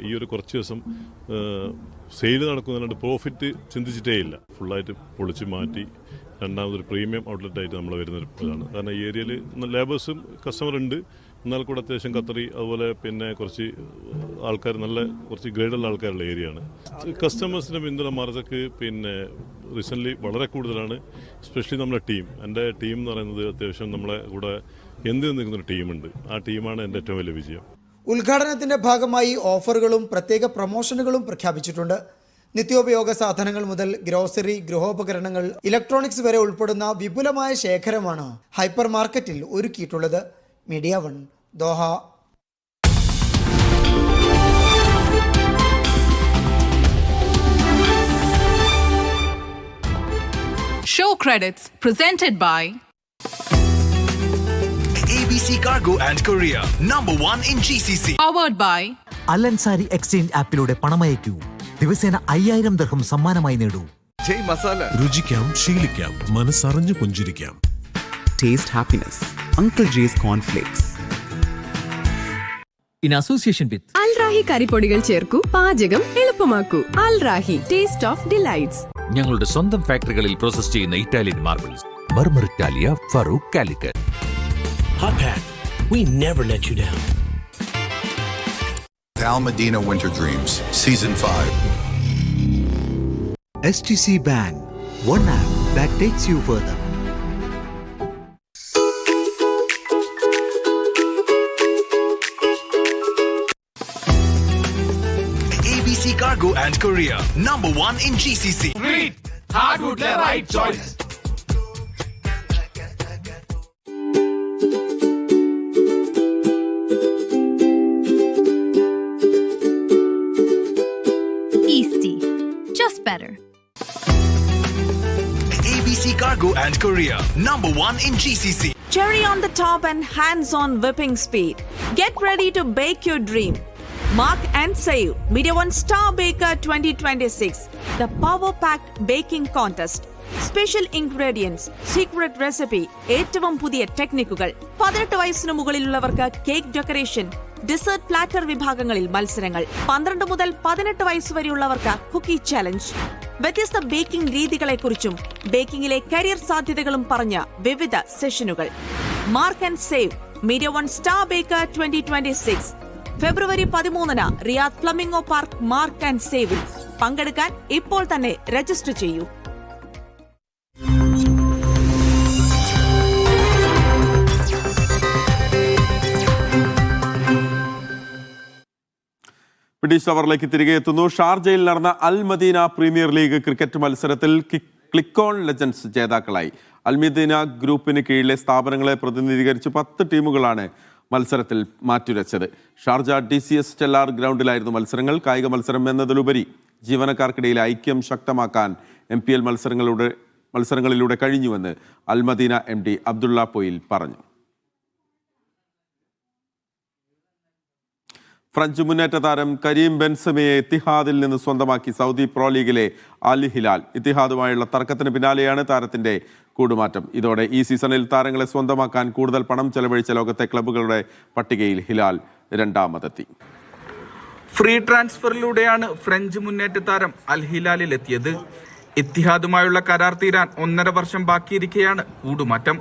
ഈ ഒരു കുറച്ച് ദിവസം സെയിൽ നടക്കുന്നതുകൊണ്ട് പ്രോഫിറ്റ് ചിന്തിച്ചിട്ടേ ഇല്ല. ഫുള്ളായിട്ട് പൊളിച്ച് മാറ്റി രണ്ടാമതൊരു പ്രീമിയം ഔട്ട്ലെറ്റായിട്ട് നമ്മൾ വരുന്നൊരു ഇതാണ്. കാരണം ഈ ഏരിയയിൽ ലേബേഴ്സും കസ്റ്റമർ ഉണ്ട്, എന്നാൽ കൂടെ അത്യാവശ്യം ഖത്തറി, അതുപോലെ കുറച്ച് ആൾക്കാർ, നല്ല കുറച്ച് ഗ്രേഡുള്ള ആൾക്കാരുള്ള ഏരിയയാണ്. കസ്റ്റമേഴ്സിൻ്റെ പിന്തുണ മർസക്ക് റീസെൻ്റ്ലി വളരെ കൂടുതലാണ്. എസ്പെഷ്യലി നമ്മുടെ ടീം, എൻ്റെ ടീം എന്ന് പറയുന്നത് അത്യാവശ്യം നമ്മളെ കൂടെ എന്തിനു നിൽക്കുന്നൊരു ടീമുണ്ട്. ആ ടീമാണ് എൻ്റെ ഏറ്റവും വലിയ വിജയം. ഉദ്ഘാടനത്തിന്റെ ഭാഗമായി ഓഫറുകളും പ്രത്യേക പ്രൊമോഷനുകളും പ്രഖ്യാപിച്ചിട്ടുണ്ട്. നിത്യോപയോഗ സാധനങ്ങൾ മുതൽ ഗ്രോസറി, ഗൃഹോപകരണങ്ങൾ, ഇലക്ട്രോണിക്സ് വരെ ഉൾപ്പെടുന്ന വിപുലമായ ശേഖരമാണ് ഹൈപ്പർ മാർക്കറ്റിൽ ഒരുക്കിയിട്ടുള്ളത്. Media 1 Doha. Show credits presented by ABC Cargo and Korea, #1 in GCC. Powered by Alansari exchange ആപ്പിലൂടെ പണമയക്കൂ. ദിവസേന 5000 ദിർഹം സമ്മാനമായി നേടൂ. ജയ് masala. രുചിക്കാം, ശീലിക്കാം, മനസ്സറിഞ്ഞു പുഞ്ചിരിക്കാം. Taste happiness. Uncle J's Cornflakes. In association with Al Rahi കറിപ്പൊടികൾ ചേർക്കൂ, പാചകം എളുപ്പമാക്കൂ. Al Rahi, Taste of Delights. ഞങ്ങളുടെ സ്വന്തം ഫാക്ടറികളിൽ പ്രോസസ് ചെയ്യുന്ന Italian marbles, Marmar Italia, Farook, Calicut. Hot Pack, we never let you down. Al Medina Winter Dreams, Season 5. STC Bank, one app that takes you further. ABC Cargo and Korea, #1 in GCC. Read Hardwood, the right choice. Easty, just better. ABC Cargo and Korea, #1 in GCC. Cherry on the top and hands-on whipping speed. Get ready to bake your dream. Mark and save Media 1 Star Baker 2026, the power-packed baking contest. Special ingredients, secret recipe, ഏറ്റവും പുതിയ ടെക്നിക്കുകൾ. 18 വയസ്സിന് മുകളിലുള്ളവർക്ക് കേക്ക് ഡെക്കറേഷൻ, ഡെസേർട്ട് പ്ലാറ്റർ വിഭാഗങ്ങളിൽ മത്സരങ്ങൾ. 12 മുതൽ 18 വയസ്സ് വരെയുള്ളവർക്ക് കുക്കി ചാലഞ്ച്. വ്യത്യസ്ത ബേക്കിംഗ് രീതികളെക്കുറിച്ചും ബേക്കിംഗിലെ കരിയർ സാധ്യതകളും പറഞ്ഞ വിവിധ സെഷനുകൾ. Mark and save Media 1 Star Baker 2026, February 13 Riyadh flamingo park mark and സേവിൽ. പങ്കെടുക്കാൻ ഇപ്പോൾ തന്നെ രജിസ്റ്റർ ചെയ്യൂ. ബ്രിട്ടീഷ് അവറിലേക്ക് തിരികെ എത്തുന്നു. ഷാർജയിൽ നടന്ന അൽ മദീന പ്രീമിയർ ലീഗ് ക്രിക്കറ്റ് മത്സരത്തിൽ ക്ലിക്കോൺ ലെജൻഡ്സ് ജേതാക്കളായി. അൽ മദീന ഗ്രൂപ്പിന് കീഴിലെ സ്ഥാപനങ്ങളെ പ്രതിനിധീകരിച്ച് 10 ടീമുകളാണ് മത്സരത്തിൽ മാറ്റുരച്ചത്. ഷാർജ DCS സ്റ്റെല്ലാർ ഗ്രൗണ്ടിലായിരുന്നു മത്സരങ്ങൾ. കായിക മത്സരം എന്നതിലുപരി ജീവനക്കാർക്കിടയിൽ ഐക്യം ശക്തമാക്കാൻ MPL മത്സരങ്ങളിലൂടെ കഴിഞ്ഞുവെന്ന് അൽമദീന MD അബ്ദുള്ള പൊയിൽ പറഞ്ഞു. ഫ്രഞ്ച് മുന്നേറ്റ താരം കരീം ബെൻസമയെ ഇത്തിഹാദിൽ നിന്ന് സ്വന്തമാക്കി സൗദി പ്രോ ലീഗിലെ അൽ ഹിലാൽ. ഇത്തിഹാദുമായുള്ള തർക്കത്തിന് പിന്നാലെയാണ് താരത്തിന്റെ കൂടുമാറ്റം. ഇതോടെ ഈ സീസണിൽ താരങ്ങളെ സ്വന്തമാക്കാൻ കൂടുതൽ പണം ചെലവഴിച്ച ലോകത്തെ ക്ലബ്ബുകളുടെ പട്ടികയിൽ ഹിലാൽ രണ്ടാമതെത്തി. ഫ്രീ ട്രാൻസ്ഫറിലൂടെയാണ് ഫ്രഞ്ച് മുന്നേറ്റ താരം അൽ ഹിലാലിലെത്തിയത്. ഇത്തിഹാദുമായുള്ള കരാർ തീരാൻ 1.5 വർഷം ബാക്കിയിരിക്കെയാണ് കൂടുമാറ്റം.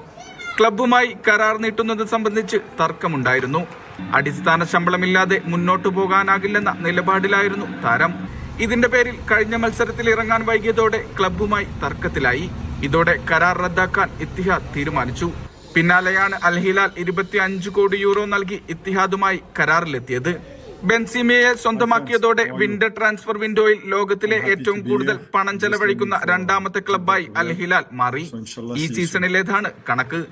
ക്ലബ്ബുമായി കരാർ നീട്ടുന്നത് സംബന്ധിച്ച് തർക്കമുണ്ടായിരുന്നു. അടിസ്ഥാന ശമ്പളമില്ലാതെ മുന്നോട്ടു പോകാനാകില്ലെന്ന നിലപാടിലായിരുന്നു താരം. ഇതിന്റെ പേരിൽ കഴിഞ്ഞ മത്സരത്തിൽ ഇറങ്ങാൻ വൈകിയതോടെ ക്ലബ്ബുമായി തർക്കത്തിലായി. ഇതോടെ കരാർ റദ്ദാക്കാൻ ഇത്തിഹാദ് തീരുമാനിച്ചു. പിന്നാലെയാണ് അൽ ഹിലാൽ 25 കോടി യൂറോ നൽകി ഇത്തിഹാദുമായി കരാറിലെത്തിയത്. ബെൻസിമയെ സ്വന്തമാക്കിയതോടെ വിന്റർ ട്രാൻസ്ഫർ വിൻഡോയിൽ ലോകത്തിലെ ഏറ്റവും കൂടുതൽ പണം ചെലവഴിക്കുന്ന 2ാമത്തെ ക്ലബ്ബായി അൽ ഹിലാൽ മാറി. ഈ സീസണിലേതാണ് കണക്ക്.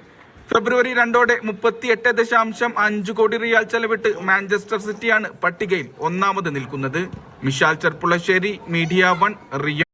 ഫെബ്രുവരി 2 38.5 കോടി റിയാൽ ചെലവിട്ട് മാഞ്ചസ്റ്റർ സിറ്റിയാണ് പട്ടികയിൽ 1ാമത് നിൽക്കുന്നത്. മിഷാൽ ചെർപ്പുളശ്ശേരി, മീഡിയ 1, റിയ.